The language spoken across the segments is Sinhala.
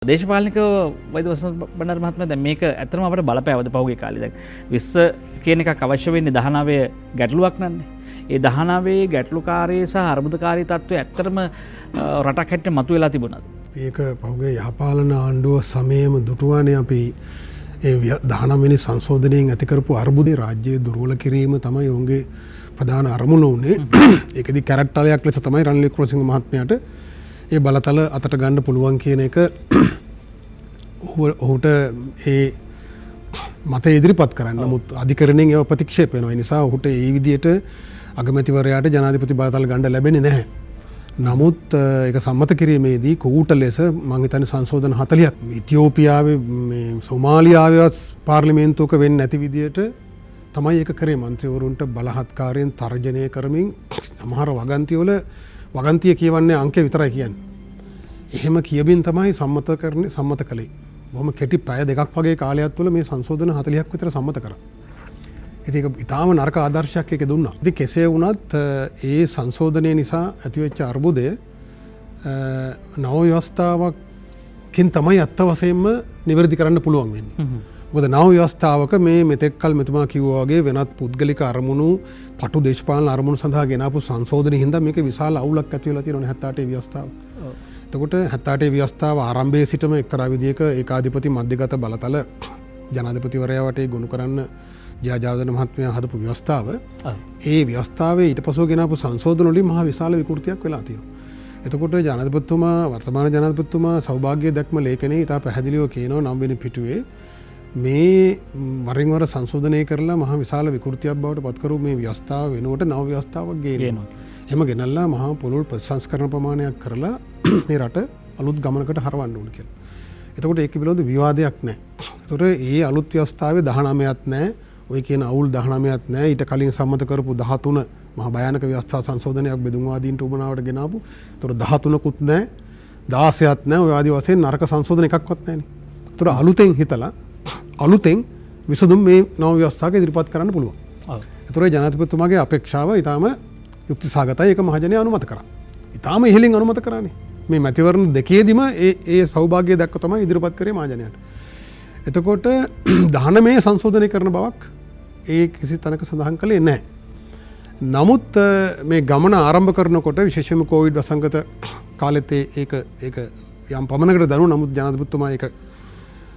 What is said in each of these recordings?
දේශපාලනික වෛද්‍ය වසන්ත බණ්ඩාර මහත්මයා දැන් මේක ඇත්තටම අපිට බලපෑවද පහුගිය කාලේ දැන් 20 කියන එකක් අවශ්‍ය වෙන්නේ 19 ගැටලුවක් නන්නේ. ඒ 19 ගැටලුකාරී සහ අර්බුදකාරී තත්ත්වය ඇත්තටම රටක් හැටියට මතුවලා තිබුණාද? ඒක පහුගිය යහපාලන ආණ්ඩුව සමයේම දුටුවානේ අපි ඒ 19 වෙනි සංශෝධනයෙන් ඇති කරපු අර්බුදේ රාජ්‍යය දුර්වල කිරීම තමයි ඔවුන්ගේ ප්‍රධාන අරමුණ උනේ. ඒකෙදි කැරට්ටලයක් ලෙස තමයි රනිල් වික්‍රමසිංහ මහත්මයාට ඒ බලතල අතට ගන්න පුළුවන් කියන එක ඔහුට ඒ මත ඉදිරිපත් කරන්න. නමුත් අධිකරණයෙන් ඒව ප්‍රතික්ෂේප වෙනවා. ඒ නිසා ඔහුට ඒ විදිහට අගමැතිවරයාට ජනාධිපති බලතල ගන්න ලැබෙන්නේ නැහැ. නමුත් ඒක සම්මත කිරීමේදී කූට ලෙස මම හිතන්නේ සංශෝධන 40ක් ඉතියෝපියාවේ මේ සෝමාලියාවේ පාර්ලිමේන්තුවක වෙන්නේ නැති විදිහට තමයි ඒක කරේ. മന്ത്രിවරුන්ට බලහත්කාරයෙන් තර්ජනය කරමින් සමහර වගන්තිවල වගන්තිය කියවන්නේ අංකය විතරයි කියන්නේ. එහෙම කියමින් තමයි සම්මත කළේ. බොහොම කෙටි පැය දෙකක් වගේ කාලයක් තුළ මේ සංශෝධන 40ක් විතර සම්මත කරා. ඉතින් ඒක ඊටාම නරක ආදර්ශයක් ඒක දුන්නා. ඉතින් කෙසේ වුණත් ඒ සංශෝධනය නිසා ඇතිවෙච්ච අර්බුදය නව ව්‍යවස්ථාවකින් තමයි අත්ත වශයෙන්ම නිවැරදි කරන්න පුළුවන් වෙන්නේ. මොකද නව ව්‍යවස්ථාවක මේ මෙතෙක්කල් මෙතුමා කිව්වා වගේ වෙනත් පුද්ගලික අරමුණු පටු දේශපාලන අරමුණු සඳහා ගෙනාපු සංශෝධනය හින්දා මේක විශාල අවුලක් ඇති වෙලා තියෙනවා 78 ව්‍යවස්ථාව. එතකොට 78 ව්‍යවස්ථාව ආරම්භයේ සිටම එක්තරා විදියක ඒකාධිපති මධ්‍යගත බලතල ජනාධිපතිවරයා වටේ ගොනු කරන්න ජයජාවදන මහත්මයා හදපු ව්‍යවස්ථාව. ඒ ව්‍යවස්ථාවේ ඊට පසුව ගෙනාපු සංශෝධන වලින් මහා විශාල විකෘතියක් වෙලා තියෙනවා. එතකොට ජනාධිපතිතුමා වර්තමාන ජනාධිපතිතුමා සෞභාග්‍ය දැක්ම ලේඛනයේ ඉතා පැහැදිලිව කියනවා 9 වෙනි පිටුවේ මේ වරින් වර සංශෝධනය කරලා මහා විශාල විකෘතියක් බවට පත් කරු මේ ව්‍යවස්ථාව වෙනුවට නව ව්‍යවස්ථාවක් ගේනවා. එහෙම ගෙනල්ලා මහා පුළුල් ප්‍රතිසංස්කරණ ප්‍රමාණයක් කරලා මේ රට අලුත් ගමනකට හරවන්න ඕන කියලා. එතකොට ඒක පිළිබඳ විවාදයක් නැහැ. එතකොට ඒ අලුත් ව්‍යවස්ථාවේ 19ක් නැහැ. ඔය කියන අවුල් 19ක් නැහැ. ඊට කලින් සම්මත කරපු 13 මහා භයානක ව්‍යවස්ථා සංශෝධනයක් බෙදුම්වාදීන්ට උමනාවට ගෙනාවු. එතකොට 13කුත් නැහැ. 16ක් නැහැ. ඔය ආදි වශයෙන් නරක සංශෝධන එකක්වත් නැහැනේ. එතකොට අලුතෙන් හිතලා අලුතෙන් විසඳුම් මේ නව ව්‍යවස්ථාවක ඉදිරිපත් කරන්න පුළුවන්. ඒතර ජනාධිපතිතුමාගේ අපේක්ෂාව ඊටාම යුක්තිසහගතයි. ඒක මහජනය අනුමත කරා. ඊටාම ඉහළින් අනුමත කරානේ. මේ මැතිවරණ දෙකේදීම ඒ සෞභාග්‍ය දැක්ක තමයි ඉදිරිපත් කරේ මහජනයාට. එතකොට 19 සංශෝධනය කරන බවක් ඒ කිසි තැනක සඳහන් කළේ නැහැ. නමුත් මේ ගමන ආරම්භ කරනකොට විශේෂයෙන්ම කොවිඩ් වසංගත කාලෙත් ඒක යම් පමණකට දරුණු නමුත් ජනාධිපතිතුමා ඒක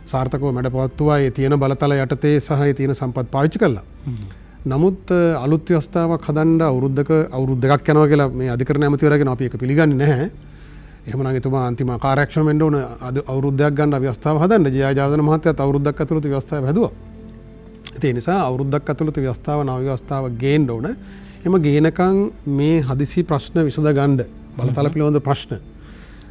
සාර්ථකව මැඩපවත්තුවා. ඒ තියෙන බලතල යටතේ සහ ඒ තියෙන සම්පත් පාවිච්චි කළා. නමුත් අලුත් ව්‍යවස්ථාවක් හදන්න අවුරුදු දෙකක් යනවා කියලා මේ අධිකරණ ඇමතිවරයාගෙන අපි ඒක පිළිගන්නේ නැහැ. එහෙමනම් එතුමා අන්තිම කාර්යක්ෂම වෙන්න ඕන අවුරුද්දක් ගන්න ව්‍යවස්ථාව හදන්න. ජයජාවදන මහත්තයාත් අවුරුද්දක් ඇතුළත ව්‍යවස්ථාව හැදුවා. ඒ නිසා අවුරුද්දක් ඇතුළත ව්‍යවස්ථාව නව ව්‍යවස්ථාව ගේන්න ඕන. එම ගේනකම් මේ හදිසි ප්‍රශ්න විසඳ ගන්න බලතල පිළිබඳ ප්‍රශ්න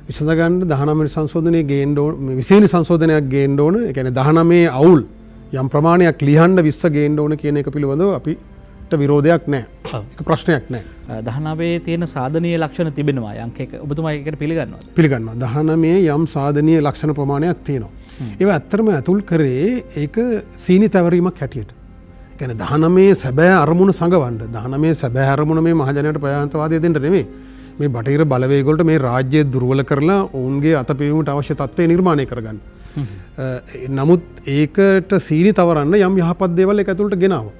විසඳ ගන්න 19 වෙනි සංශෝධනයේ ගේන්න ඕන. 20 වෙනි සංශෝධනයක් ගේන්න ඕන. ඒ කියන්නේ 19 අවුල් යම් ප්‍රමාණයක් ලියන්න 20 ගේන්න ඕන කියන එක පිළිබඳව අපිට විරෝධයක් නැහැ. ඒක ප්‍රශ්නයක් නැහැ. 19 තියෙන සාධනීය ලක්ෂණ තිබෙනවා. අංක එක ඔබතුමා ඒකට පිළිගන්නවද? පිළිගන්නවා. 19 යම් සාධනීය ලක්ෂණ ප්‍රමාණයක් තියෙනවා. ඒවා ඇත්තටම ඇතුල් කරේ ඒක සීනි තැවරීමක් හැටියට. ඒ කියන්නේ 19 සැබෑ අරමුණ සංගවන්න. 19 සැබෑ අරමුණ මේ මහජනයාට ප්‍රජාතන්ත්‍රවාදය දෙන්න නෙමෙයි. මේ බටහිර බලවේග වලට මේ රාජ්‍යය දුර්වල කරලා ඔවුන්ගේ අතපෙවීමට අවශ්‍ය තත්ත්වය නිර්මාණය කරගන්න. නමුත් ඒකට සීනි තවරන්න යම් යහපත් දේවල් ඒක ඇතුළට ගෙනාවා.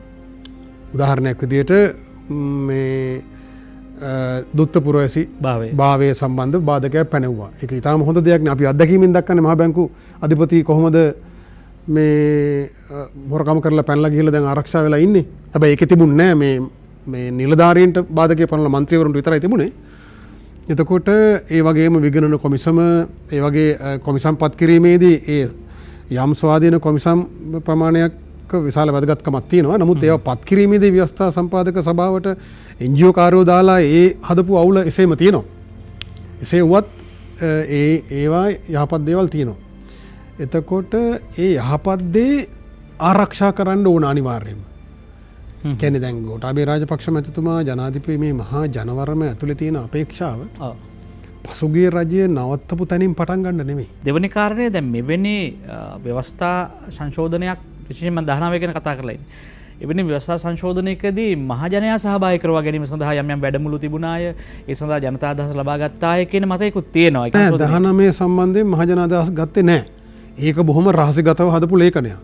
උදාහරණයක් විදිහට මේ දුත්ත පුරවැසි භාවය සම්බන්ධ බාධකයක් පැනෙව්වා. ඒක ඉතාම හොඳ දෙයක් නේ. අපි අත්දැකීමෙන් දක්වන්නේ මහ බැංකු අධිපති කොහොමද මේ හොරකම් කරලා පැනලා ගිහලා දැන් ආරක්ෂා වෙලා ඉන්නේ. හැබැයි ඒකේ තිබුණේ නැහැ මේ නිලධාරීන්ට බාධකයක් පනලා മന്ത്രിවරුන්ට විතරයි තිබුණේ. එතකොට ඒ වගේම විගණන කොමිසම ඒ වගේ කොමිසම් පත් කිරීමේදී ඒ යම් ස්වාධීන කොමිසම් ප්‍රමාණයක් විශාල වැදගත්කමක් තියෙනවා. නමුත් ඒවා පත් කිරීමේදී ව්‍යවස්ථා සම්පාදක සභාවට NGO කාර්යෝ දාලා ඒ හදපු අවුල එසේම තියෙනවා. එසේ වුවත් ඒවා යහපත් දේවල් තියෙනවා. එතකොට ඒ යහපත් දේ ආරක්ෂා කරන්න ඕන අනිවාර්යයෙන්ම. කියන්නේ දැන් ගෝඨාභය රාජපක්ෂ මැතිතුමා ජනාධිපති මේ මහා ජනවරම ඇතුලේ තියෙන අපේක්ෂාව පසුගිය රජය නවත්තපු තැනින් පටන් ගන්න නෙමෙයි. දෙවෙනි කාරණය දැන් මෙවැනි ව්‍යවස්ථා සංශෝධනයක් විශේෂයෙන්ම 19 ගැන කතා කරලා ඉන්නේ. එවැනි ව්‍යවස්ථා සංශෝධනයකදී මහජනයා සහභාගී කරවා ගැනීම සඳහා යම් යම් වැඩමුළු තිබුණාය. ඒ සඳහා ජනතා අදහස් ලබා ගත්තාය කියන මතයකුත් තියෙනවා. 19 සම්බන්ධයෙන් මහජන අදහස් ගත්තේ නැහැ. ඒක බොහොම රහසිගතව හදපු ලේඛනයක්.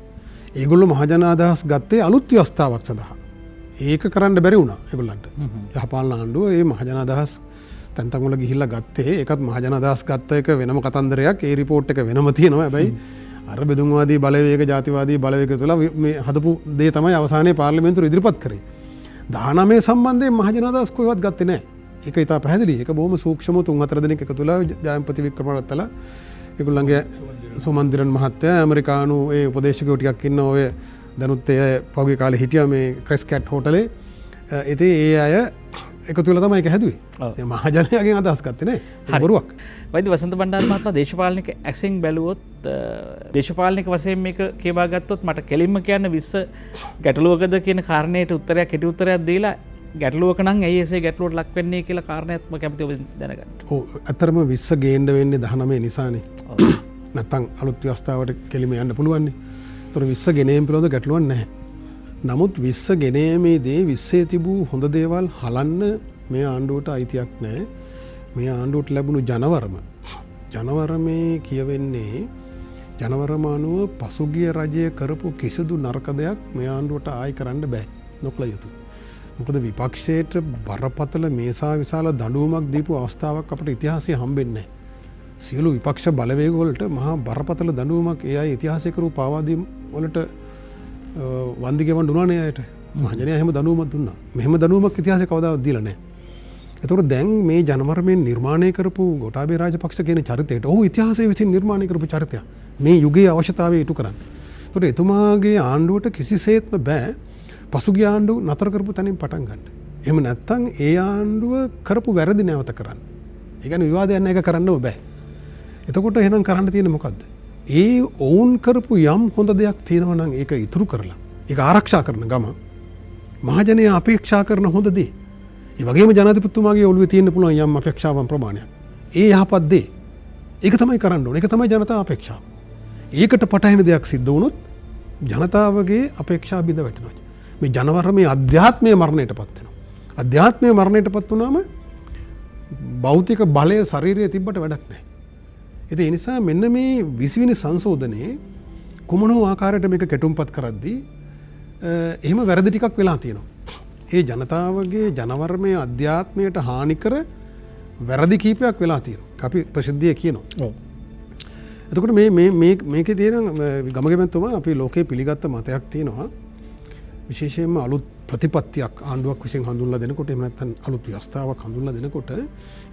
ඒගොල්ලෝ මහජන අදහස් ගත්තේ අලුත් ව්‍යවස්ථාවක් සඳහා. ඒක කරන්න බැරි වුණා ඒගොල්ලන්ට. යහපාලන ආණ්ඩුව මේ මහජන අදහස් තැන් තැන් වල ගිහිල්ලා ගත්තේ. ඒකත් මහජන අදහස් ගත්ත එක වෙනම කතන්දරයක්. ඒ රිපෝට් එක වෙනම තියෙනවා. හැබැයි අර බෙදුම්වාදී බලවේග ජාතිවාදී බලවේග තුළ මේ හදපු දේ තමයි අවසානයේ පාර්ලිමේන්තුව ඉදිරිපත් කරේ. 19 සම්බන්ධයෙන් මහජන අදහස් කොහෙවත් ගත්තේ නැහැ. ඒක ඉතා පැහැදිලි. ඒක බොහොම සූක්ෂම 3-4 දෙනෙක් එකතු වෙලා ජයන්පති වික්‍රමරත්නලා ඒගොල්ලන්ගේ සෝමන්දිරන් මහත්තයා ඇමරිකානු ඒ උපදේශකයෝ ටිකක් ඉන්න ඔය දැනුත් ඒ පහුගිය කාලේ හිටියා මේ ක්‍රෙස්කැට් හෝටලේ. ඉතින් ඒ අය එකතු වෙලා තමයි ඒක හැදුවේ. ඒ මහජනයාගෙන් අදහස් ගත්තේ නැහැ. බොරුවක්. වෛද්‍ය වසන්ත බණ්ඩාර මහත්මයා දේශපාලනික ඇක්සෙන් බැලුවොත් දේශපාලනික වශයෙන් මේක කියවා ගත්තොත් මට කෙලින්ම කියන්න 20 ගැටලුවකද කියන කාරණයට උත්තරයක් කෙටි උත්තරයක් දීලා ගැටලුවක නම් ඇයි එසේ ගැටලුවට ලක් වෙන්නේ කියලා කාරණයක් මම කැමතියි ඔබ දැනගන්න. ඔව් ඇත්තටම 20 ගේන්න වෙන්නේ 19 නිසානේ. නැත්තම් අලුත් ව්‍යවස්ථාවට කෙලිම යන්න පුළුවන් නේ. ඒතර 20 ගෙනීම පිළිබඳ ගැටලුවක් නැහැ. නමුත් 20 ගෙනීමේදී 20 තිබූ හොඳ දේවල් හලන්න මේ ආණ්ඩුවට අයිතියක් නැහැ. මේ ආණ්ඩුවට ලැබුණු ජනවරමේ කියවෙන්නේ ජනවරම අනුව පසුගිය රජය කරපු කිසිදු නරක දෙයක් මේ ආණ්ඩුවට ආයි කරන්න බෑ. නොකළ යුතුයි. මොකද විපක්ෂයට බරපතල මේසා විශාල දඬුවමක් දීපු අවස්ථාවක් අපට ඉතිහාසයේ හම්බෙන්නේ නැහැ. සියලු විපක්ෂ බලවේග වලට මහා බරපතල දඬුවමක් ඒ අය ඉතිහාසයේ කරපු පාවාදීම් වලට වන්දි ගෙවන්න දුන්නානේ අයට. මහජනයා එහෙම දඬුවමක් දුන්නා. මෙහෙම දඬුවමක් ඉතිහාසයේ කවදාවත් දීලා නැහැ. ඒතකොට දැන් මේ ජනවරමෙන් නිර්මාණය කරපු ගෝඨාභය රාජපක්ෂ කියන චරිතයට ඔහු ඉතිහාසයේ විසින් නිර්මාණය කරපු චරිතයක්. මේ යුගයේ අවශ්‍යතාවය ඉටු කරන්න. ඒතකොට එතුමාගේ ආණ්ඩුවට කිසිසේත්ම බෑ පසුගිය ආණ්ඩුව නතර කරපු තැනින් පටන් ගන්න. එහෙම නැත්නම් ඒ ආණ්ඩුව කරපු වැරදි නැවත කරන්න. ඒ කියන්නේ විවාදයක් නැහැ, ඒක කරන්න බෑ. එතකොට එහෙනම් කරන්න තියෙන්නේ මොකද්ද? ඒ ඔවුන් කරපු යම් හොඳ දෙයක් තියෙනවා නම් ඒක ඉතුරු කරලා ඒක ආරක්ෂා කරන ගම මහජනයා අපේක්ෂා කරන හොඳ දේ. ඒ වගේම ජනාධිපතිතුමාගේ ඔළුවේ තියෙන්න පුළුවන් යම් අපේක්ෂාවන් ප්‍රමාණයක්. ඒ යහපත් දේ. ඒක තමයි කරන්න ඕනේ. ඒක තමයි ජනතා අපේක්ෂාව. ඒකට පටහැෙන දෙයක් සිද්ධ වුණොත් ජනතාවගේ අපේක්ෂා බිඳ වැටෙනවා. මේ ජනවරමේ අධ්‍යාත්මය මරණයටපත් වෙනවා. අධ්‍යාත්මය මරණයටපත් වුණාම භෞතික බලය ශරීරයේ තිබ්බට වැඩක් නැහැ. ඉතින් ඒ නිසා මෙන්න මේ 20 වෙනි සංශෝධනයේ කුමන ආකාරයට මේක කෙටුම්පත් කරද්දී එහෙම වැරදි ටිකක් වෙලා තියෙනවා. ඒ ජනතාවගේ ජනවරමේ අධ්‍යාත්මයට හානි කර වැරදි කීපයක් වෙලා තියෙනවා. අපි ප්‍රසිද්ධිය කියනවා. ඔව්. එතකොට මේකේ තියෙන ගමගෙමන්තුමා අපි ලෝකේ පිළිගත්ත මතයක් තියෙනවා. විශේෂයෙන්ම අලුත් ප්‍රතිපත්තියක් ආණ්ඩුවක් විසින් හඳුන්වලා දෙනකොට එහෙම නැත්නම් අලුත් ව්‍යවස්ථාවක් හඳුන්වලා දෙනකොට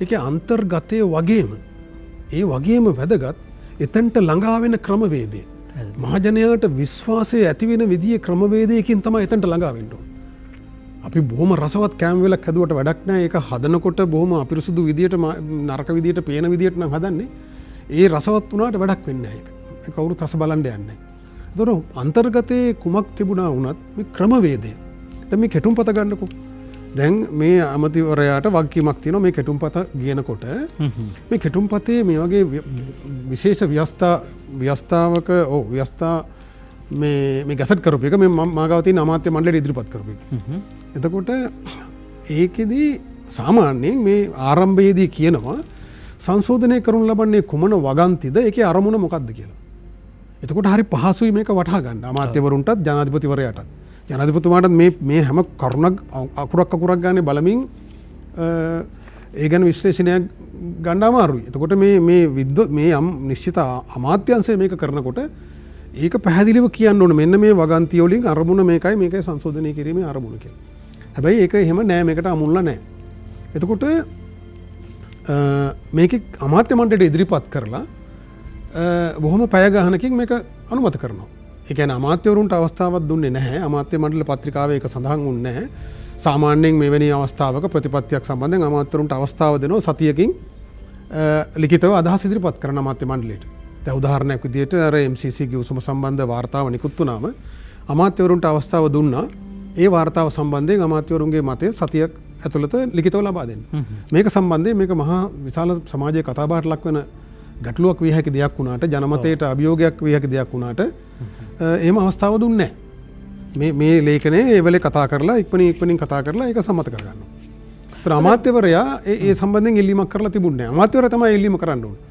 ඒකේ අන්තර්ගතය වගේම වැදගත් එතනට ළඟා වෙන ක්‍රමවේදය. මහජනයාට විශ්වාසය ඇති වෙන විදිහේ ක්‍රමවේදයකින් තමයි එතනට ළඟා වෙන්න ඕනේ. අපි බොහොම රසවත් කෑම වේලක් හැදුවට වැඩක් නැහැ. ඒක හදනකොට බොහොම අපිරිසුදු විදියට නරක විදියට පේන විදියට නම් හදන්නේ. ඒ රසවත් වුණාට වැඩක් වෙන්නේ නැහැ ඒක. ඒක කවුරුත් රස බලන්න යන්නේ නැහැ. ඒතර අන්තර්ගතයේ කුමක් තිබුණා වුණත් මේ ක්‍රමවේදය. දැන් මේ කෙටුම්පත ගන්නකො. දැන් මේ අමතිවරයාට වගකීමක් තියෙනවා මේ කෙටුම්පත ගියනකොට. මේ කෙටුම්පතේ මේ වගේ විශේෂ ව්‍යවස්ථාවක ව්‍යවස්ථා මේ ගැසට් කරපු එක මේ මාගාව තියෙන අමාත්‍ය මණ්ඩලයට ඉදිරිපත් කරපු එක. එතකොට ඒකෙදී සාමාන්‍යයෙන් මේ ආරම්භයේදී කියනවා සංශෝධනය කරනු ලබන්නේ කුමන වගන්තිද ඒකේ අරමුණ මොකක්ද කියලා. එතකොට හරි පහසුයි මේක වටහා ගන්න අමාත්‍යවරුන්ටත් ජනාධිපතිවරයාටත්. ජනාධිපතිතුමාටත් මේ හැම කරුණක් අකුරක් ගානේ බලමින් ඒ ගැන විශ්ලේෂණයක් ගන්න අමාරුයි. එතකොට මේ යම් නිශ්චිත අමාත්‍යංශය මේක කරනකොට ඒක පැහැදිලිව කියන්න ඕනේ මෙන්න මේ වගන්තිය වලින් අරමුණ මේකයි සංශෝධනය කිරීමේ අරමුණ කියලා. හැබැයි ඒක එහෙම නෑ, මේකට අමුල්ලා නෑ. එතකොට මේක අමාත්‍ය මණ්ඩලයට ඉදිරිපත් කරලා බොහොම පැය ගානකින් මේක අනුමත කරනවා. ඒ කියන්නේ අමාත්‍යවරුන්ට අවස්ථාවක් දුන්නේ නැහැ. අමාත්‍ය මණ්ඩල පත්‍රිකාවේ ඒක සඳහන් වුණේ නැහැ. සාමාන්‍යයෙන් මෙවැනි අවස්ථාවක ප්‍රතිපත්තියක් සම්බන්ධයෙන් අමාත්‍යවරුන්ට අවස්ථාව දෙනවා සතියකින් ලිඛිතව අදහස් ඉදිරිපත් කරන අමාත්‍ය මණ්ඩලයට. දැන් උදාහරණයක් විදිහට අර MCC ගිවිසුම සම්බන්ධ වාර්තාව නිකුත් වුණාම අමාත්‍යවරුන්ට අවස්ථාව දුන්නා ඒ වාර්තාව සම්බන්ධයෙන් අමාත්‍යවරුන්ගේ මතය සතියක් ඇතුළත ලිඛිතව ලබා දෙන්න. මේක සම්බන්ධයෙන් මේක මහා විශාල සමාජයේ කතාබහට ලක් වෙන ගැටලුවක් විය හැකි දෙයක් වුණාට ජනමතයට අභියෝගයක් විය හැකි දෙයක් වුණාට එහෙම අවස්ථාව දුන්නේ නැහැ. මේ ලේඛනයේ ඒ වෙලේ කතා කරලා ඉක්මනින් කතා කරලා ඒක සම්මත කරගන්නවා. ඒතර අමාත්‍යවරයා ඒ සම්බන්ධයෙන් ඉල්ලීමක් කරලා තිබුණේ නැහැ. අමාත්‍යවරයා තමයි ඉල්ලීම කරන්න ඕනේ.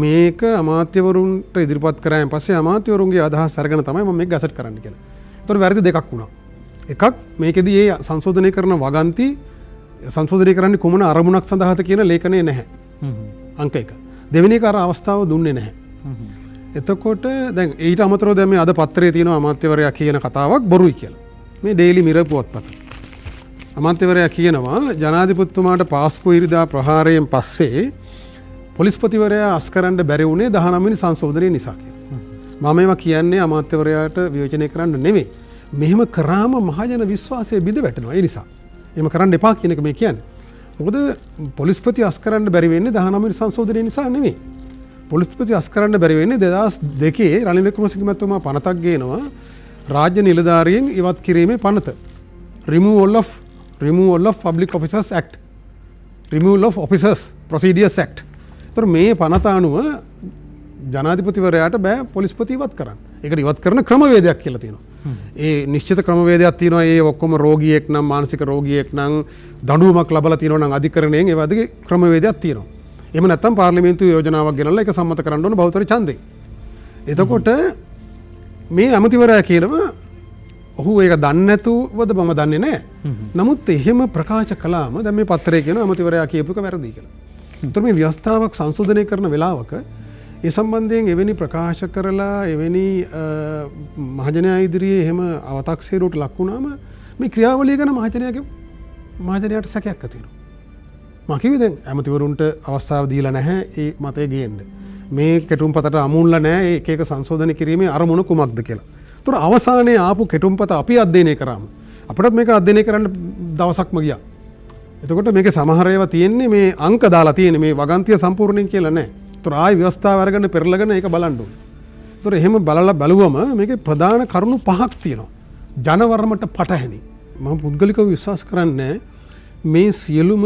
මේක අමාත්‍යවරුන්ට ඉදිරිපත් කරායින් පස්සේ අමාත්‍යවරුන්ගේ අදහස් අරගෙන තමයි මම මේක ගැසට් කරන්න කියලා. ඒතර වැරදි දෙකක් වුණා. එකක් මේකෙදී ඒ සංශෝධනය කරන වගන්ති සංශෝධනය කරන්නේ කුමන අරමුණක් සඳහාද කියන ලේඛනයේ නැහැ. අංක 1. දෙවෙනි එක අර අවස්ථාව දුන්නේ නැහැ. එතකොට දැන් ඊට අමතරව දැන් මේ අද පත්‍රයේ තියෙනවා අමාත්‍යවරයා කියන කතාවක් බොරුයි කියලා. මේ ඩේලි මිරර් පුවත්පත. අමාත්‍යවරයා කියනවා ජනාධිපතිතුමාට පාස්කු ඉරිදා ප්‍රහාරයෙන් පස්සේ පොලිස්පතිවරයා අස්කරන්න බැරි වුණේ 19 වෙනි සංශෝධනය නිසා කියලා. මම මේවා කියන්නේ අමාත්‍යවරයාට විවේචනය කරන්න නෙමෙයි. මෙහෙම කරාම මහජන විශ්වාසය බිඳ වැටෙනවා. ඒ නිසා. එහෙම කරන්න එපා කියන එක මේ කියන්නේ. මොකද පොලිස්පති අස්කරන්න බැරි වෙන්නේ 19 වෙනි සංශෝධනය නිසා නෙමෙයි. පොලිස්පති අස්කරන්න බැරි වෙන්නේ 2002 රනිල් වික්‍රමසිංහ මහත්මයා පනතක් ගේනවා රාජ්‍ය නිලධාරියෙන් ඉවත් කිරීමේ පනත. Removal of Public Officers Act. Removal of Officers Procedures Act. ඒතර මේ පනත අනුව ජනාධිපතිවරයාට බෑ පොලිස්පති ඉවත් කරන්න. ඒකට ඉවත් කරන ක්‍රමවේදයක් කියලා තියෙනවා. ඒ නිශ්චිත ක්‍රමවේදයක් තියෙනවා. ඒ ඔක්කොම රෝගියෙක් නම් මානසික රෝගියෙක් නම් දඬුවමක් ලබලා තියෙනවා නම් අධිකරණයෙන් ඒ වගේ ක්‍රමවේදයක් තියෙනවා. එහෙම නැත්නම් පාර්ලිමේන්තුවේ යෝජනාවක් ගෙනල්ලා ඒක සම්මත කරන්න ඕන බහුතර ඡන්දේ. එතකොට මේ ඇමතිවරයා කියනවා ඔහු ඒක දන්නේ නැතුවද මම දන්නේ නැහැ. නමුත් එහෙම ප්‍රකාශ කළාම දැන් මේ පත්‍රයේ කියනවා ඇමතිවරයා කියපු එක වැරදි කියලා. ඒතර මේ ව්‍යවස්ථාවක් සංශෝධනය කරන වෙලාවක ඒ සම්බන්ධයෙන් එවැනි ප්‍රකාශ කරලා එවැනි මහජනයා ඉදිරියේ එහෙම අව탁සීරුවට ලක් වුණාම මේ ක්‍රියාවලිය ගැන මහජනයාට සැකයක් ඇති වෙනවා. මම කිව්වේ දැන් ඇමතිවරුන්ට අවස්ථාව දීලා නැහැ ඒ මතය ගේන්න. මේ කෙටුම්පතට අමුණලා නැහැ ඒක එක සංශෝධනය කිරීමේ අරමුණ කුමක්ද කියලා. ඒතර අවසානයේ ආපු කෙටුම්පත අපි අධ්‍යයනය කරාම අපිටත් මේක අධ්‍යයනය කරන්න දවසක්ම ගියා. එතකොට මේකේ සමහර ඒවා තියෙන්නේ මේ අංක දාලා තියෙන්නේ මේ වගන්තිය සම්පූර්ණයෙන් කියලා නැහැ. ඒතර ආයි ව්‍යවස්ථාව අරගෙන පෙරලගෙන ඒක බලන්න ඕනේ. ඒතර එහෙම බලුවම මේකේ ප්‍රධාන කරුණු 5ක් තියෙනවා. ජනවරමට පටහැනි. මම පුද්ගලිකව විශ්වාස කරන්නේ මේ සියලුම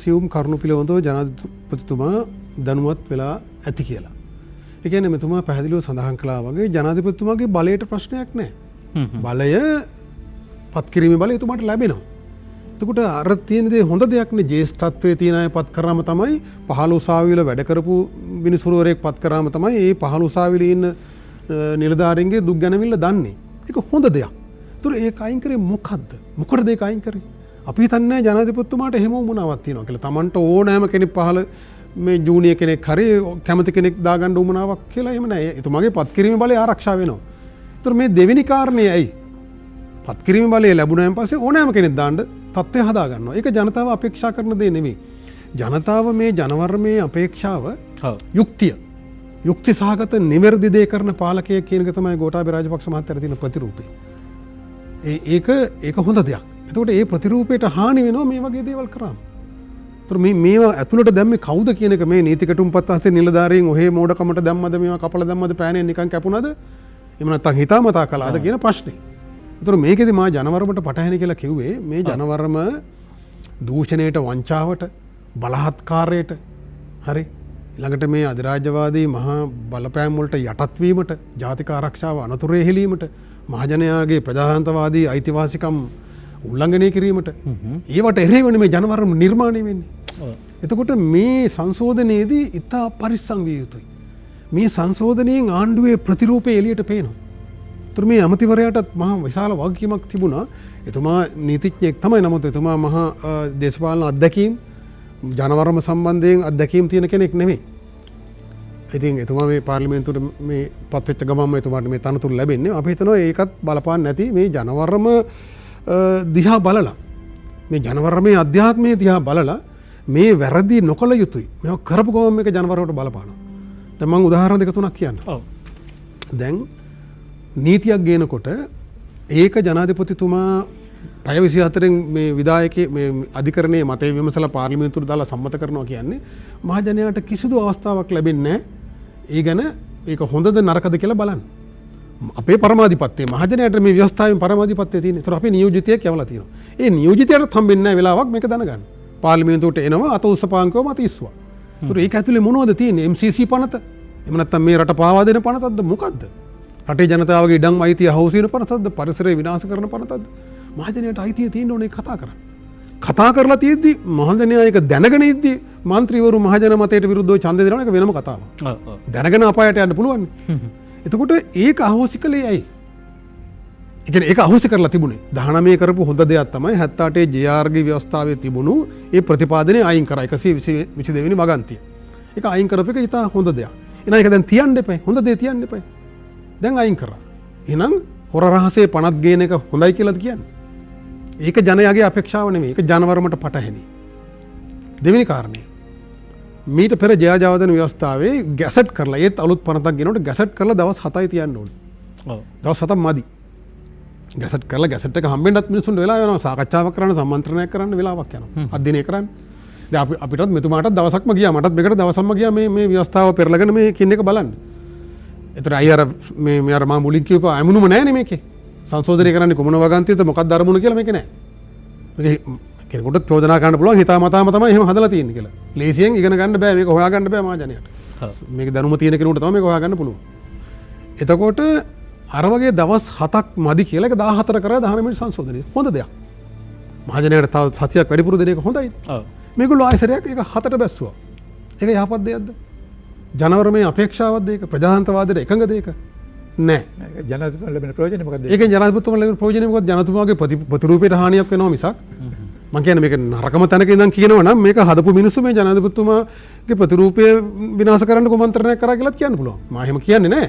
සියුම් කරුණු පිළිබඳව ජනාධිපතිතුමා දැනුවත් වෙලා ඇති කියලා. ඒ කියන්නේ මෙතුමා පැහැදිලිව සඳහන් කළා වගේ ජනාධිපතිතුමාගේ බලයට ප්‍රශ්නයක් නැහැ. බලය පත් කිරීමේ බලය එතුමාට ලැබෙනවා. එතකොට අර තියෙන දේ හොඳ දෙයක් නේ. ජ්‍යෙෂ්ඨත්වයේ තියෙන අය පත් කරාම තමයි 15 උසාවිවල වැඩ කරපු විනිසුරුවරයෙක් පත් කරාම තමයි මේ 15 උසාවිවල ඉන්න නිලධාරීන්ගේ දුක් ගැනවිල්ල දන්නේ. ඒක හොඳ දෙයක්. ඒතර ඒක අයින් කරේ මොකද්ද? මොකටද ඒක අයින් කරේ? අපි හිතන්නේ ජනාධිපතිතුමාට එහෙම උමනාවක් තියෙනවා කියලා. Tamanට ඕනෑම කෙනෙක් පහල මේ ජූනියර් කෙනෙක් හරි කැමති කෙනෙක් දාගන්න උමනාවක් කියලා එහෙම නැහැ. එතුමාගේ පත් කිරීමේ බලය ආරක්ෂා වෙනවා. ඒතර මේ දෙවෙනි කාරණේ ඇයි? පත් කිරීමේ බලය ලැබුණාන් පස්සේ ඕනෑම කෙනෙක් දාන්න තත්ත්වය හදා ගන්නවා. ඒක ජනතාව අපේක්ෂා කරන දේ නෙමෙයි. ජනතාව මේ ජනවර්මයේ අපේක්ෂාව යුක්තිය. යුක්ති සහගත නිවැරදි දේ කරන පාලකයෙක් කියන එක තමයි ගෝඨාභය රාජපක්ෂ මහත්තයාට තියෙන ප්‍රතිරූපය. ඒක හොඳ දෙයක්. එතකොට ඒ ප්‍රතිරූපයට හානි වෙනවා මේ වගේ දේවල් කරාම. ඒතර මේවා ඇතුළට දැම්මේ කවුද කියන එක මේ නීති කැටුම්පත් අස්සේ නිලධාරීන් ඔහේ මෝඩකමට දැම්මද මේවා කපලා දැම්මද පෑනේ නිකන් කැපුණාද? එහෙම නැත්නම් හිතාමතා කළාද කියන ප්‍රශ්නේ. ඒතර මේකෙදි මා ජනවරමට පටහැනි කියලා කිව්වේ මේ ජනවරම දූෂණයට වංචාවට බලහත්කාරයට හරි ළඟට මේ අධිරාජ්‍යවාදී මහා බලපෑම් වලට යටත් වීමට ජාතික ආරක්ෂාව අනතුරේ හෙලීමට මහජනයාගේ ප්‍රජාතන්ත්‍රවාදී අයිතිවාසිකම් උල්ලංඝනය කිරීමට ඒවට එරෙහිවනේ මේ ජනවරම නිර්මාණය වෙන්නේ. එතකොට මේ සංශෝධනයේදී ඉතා පරිස්සම් විය යුතුයි. මේ සංශෝධනයෙන් ආණ්ඩුවේ ප්‍රතිරූපය එළියට පේනවා. ඒතර මේ අමතිවරයාටත් මහා විශාල වගකීමක් තිබුණා. එතුමා නීතිඥයෙක් තමයි. නමුත් එතුමා මහා දේශපාලන අත්දැකීම් ජනවරම සම්බන්ධයෙන් අත්දැකීම් තියෙන කෙනෙක් නෙමෙයි. ඉතින් එතුමා මේ පාර්ලිමේන්තුවට මේ පත් වෙච්ච ගමන්ම එතුමාට මේ තනතුරු ලැබෙන්නේ. අපි හිතනවා ඒකත් බලපාන්න නැති මේ ජනවරම දිහා බලලා මේ ජනවරමේ අධ්‍යාත්මයේ දිහා බලලා මේ වැරදි නොකළ යුතුයි. මේක කරපු ගමන් මේක ජනවරමට බලපානවා. දැන් මම උදාහරණ දෙක තුනක් කියන්නම්. දැන් නීතියක් ගේනකොට ඒක ජනාධිපතිතුමා පැය 24න් මේ විධායකේ මේ අධිකරණයේ මතය විමසලා පාර්ලිමේන්තුවට දාලා සම්මත කරනවා කියන්නේ මහජනයාට කිසිදු අවස්ථාවක් ලැබෙන්නේ නැහැ. ඒ ගැන ඒක හොඳද නරකද කියලා බලන්න. අපේ පරමාධිපත්‍යය මහජනයාට මේ ව්‍යවස්ථාවෙන් පරමාධිපත්‍යය තියෙන. ඒතර අපේ නියෝජිතයෙක් යවලා තියෙනවා. ඒ නියෝජිතයාට හම්බෙන්නේ නැහැ වෙලාවක් මේක දැනගන්න. පාර්ලිමේන්තුවට එනවා අත උස්සපාංකව මත ඉස්සුවා. ඒතර ඒක ඇතුලේ මොනවද තියෙන්නේ? MCC පනත. එහෙම නැත්නම් මේ රට පාවා දෙන පනතක්ද මොකද්ද? රටේ ජනතාවගේ ඉඩම් අයිතිය හවුසින පනතක්ද පරිසරය විනාශ කරන පනතක්ද මහජනයට අයිතිය තියෙන්න ඕනේ කතා කරන්න. කතා කරලා තියෙද්දි මහජනයා ඒක දැනගෙන ඉද්දි මන්ත්‍රීවරු මහජන මතයට විරුද්ධව ඡන්දය දෙනවා එක වෙනම කතාවක්. දැනගෙන අපායට යන්න පුළුවන්. එතකොට ඒක අහෝසි කළේ ඇයි? ඒ කියන්නේ ඒක අහෝසි කරලා තිබුණේ 19 කරපු හොඳ දෙයක් තමයි 78 JRගේ ව්‍යවස්ථාවේ තිබුණු ඒ ප්‍රතිපාදනය අයින් කරා 122 වෙනි වගන්තිය. ඒක අයින් කරපු එක ඉතා හොඳ දෙයක්. එහෙනම් ඒක දැන් තියන්න එපා. හොඳ දේ තියන්න එපා. දැන් අයින් කරා. එහෙනම් හොර රහසේ පනත් ගේන එක හොඳයි කියලාද කියන්නේ? ඒක ජනයාගේ අපේක්ෂාව නෙමෙයි. ඒක ජනවරමට පටහැනි. දෙවෙනි කාරණේ. මීට පෙර ජයජාවදන ව්‍යවස්ථාවේ ගැසට් කරලා ඒත් අලුත් පනතක් ගෙනකොට ගැසට් කරලා දවස් 7යි තියන්න ඕනේ. ඔව්. දවස් 7ක් මදි. ගැසට් කරලා ගැසට් එක හම්බෙන්නත් මිනිස්සුන්ට වෙලා යනවා. සාකච්ඡාවක් කරන්න සම්මන්ත්‍රණයක් කරන්න වෙලාවක් යනවා. අධ්‍යයනය කරන්න. දැන් අපිටත් මෙතුමාටත් දවසක්ම ගියා. මටත් මේකට දවසක්ම ගියා මේ ව්‍යවස්ථාව පෙරලගෙන මේ කින් එක බලන්න. ඒතර අයියාර මේ අර මා මුලින් කියපු අමුණුම නැහැනේ මේකේ. සංශෝධනය කරන්නේ කොමුණ වගන්තියද මොකක්ද අරමුණ කියලා මේක නෑ. මේක කෙනෙකුට චෝදනා කරන්න පුළුවන් හිතාමතාම තමයි එහෙම හදලා තියෙන්නේ කියලා. ලේසියෙන් ඉගෙන ගන්න බෑ මේක හොයා ගන්න බෑ මහජනයාට. මේක දැනුම තියෙන කෙනෙකුට තමයි මේක හොයා ගන්න පුළුවන්. එතකොට අර වගේ දවස් 7ක් මදි කියලා ඒක 14 කරා 19 මිනිත් සංශෝධනය. හොඳ දෙයක්. මහජනයාට තව සතියක් වැඩිපුර දෙන එක හොඳයි. ඔව්. මේගොල්ලෝ ආයසරයක් ඒක 7ට බැස්සුවා. ඒක යහපත් දෙයක්ද? ජනවරමේ අපේක්ෂාවක්ද ඒක? ප්‍රජාතන්ත්‍රවාදයට එකඟද ඒක? නෑ. ජනාධිපතිතුමා ලැබෙන ප්‍රයෝජනේ මොකක්ද? ඒකෙන් ජනාධිපතිතුමා ලැබෙන ප්‍රයෝජනේ මොකක්ද? ජනතුමාගේ ප්‍රතිරූපයට හානියක් වෙනවා මිසක් මම කියන්නේ මේක නරකම තැනක ඉඳන් කියනවා නම් මේක හදපු මිනිස්සු මේ ජනාධිපතිතුමාගේ ප්‍රතිරූපය විනාශ කරන්න කොමන්ත්‍රණයක් කරා කියලාත් කියන්න පුළුවන්. මම එහෙම කියන්නේ නෑ.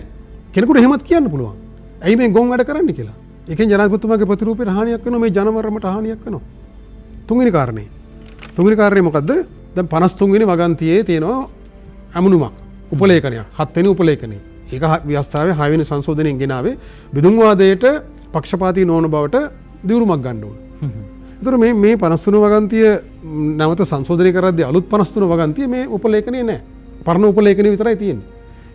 කෙනෙකුට එහෙමත් කියන්න පුළුවන්. ඇයි මේ ගොන් වැඩ කරන්නේ කියලා. ඒකෙන් ජනාධිපතිතුමාගේ ප්‍රතිරූපයට හානියක් වෙනවා මේ ජනවරමට හානියක් වෙනවා. තුන්වෙනි කාරණේ මොකද්ද? දැන් 53 වෙනි වගන්තියේ තියෙනවා අමුණුමක් උපලේඛනයක් 7 වෙනි උපලේඛනේ. ඒක ව්‍යවස්ථාවේ 6 වෙනි සංශෝධනයෙන් ගෙනාවේ බෙදුම්වාදයට පක්ෂපාතී නොවන බවට දියුරුමක් ගන්න ඕන. ඒතර මේ 53 වගන්තිය නැවත සංශෝධනය කරද්දී අලුත් 53 වගන්තිය මේ උපලේඛනේ නැහැ. පරණ උපලේඛනේ විතරයි තියෙන්නේ.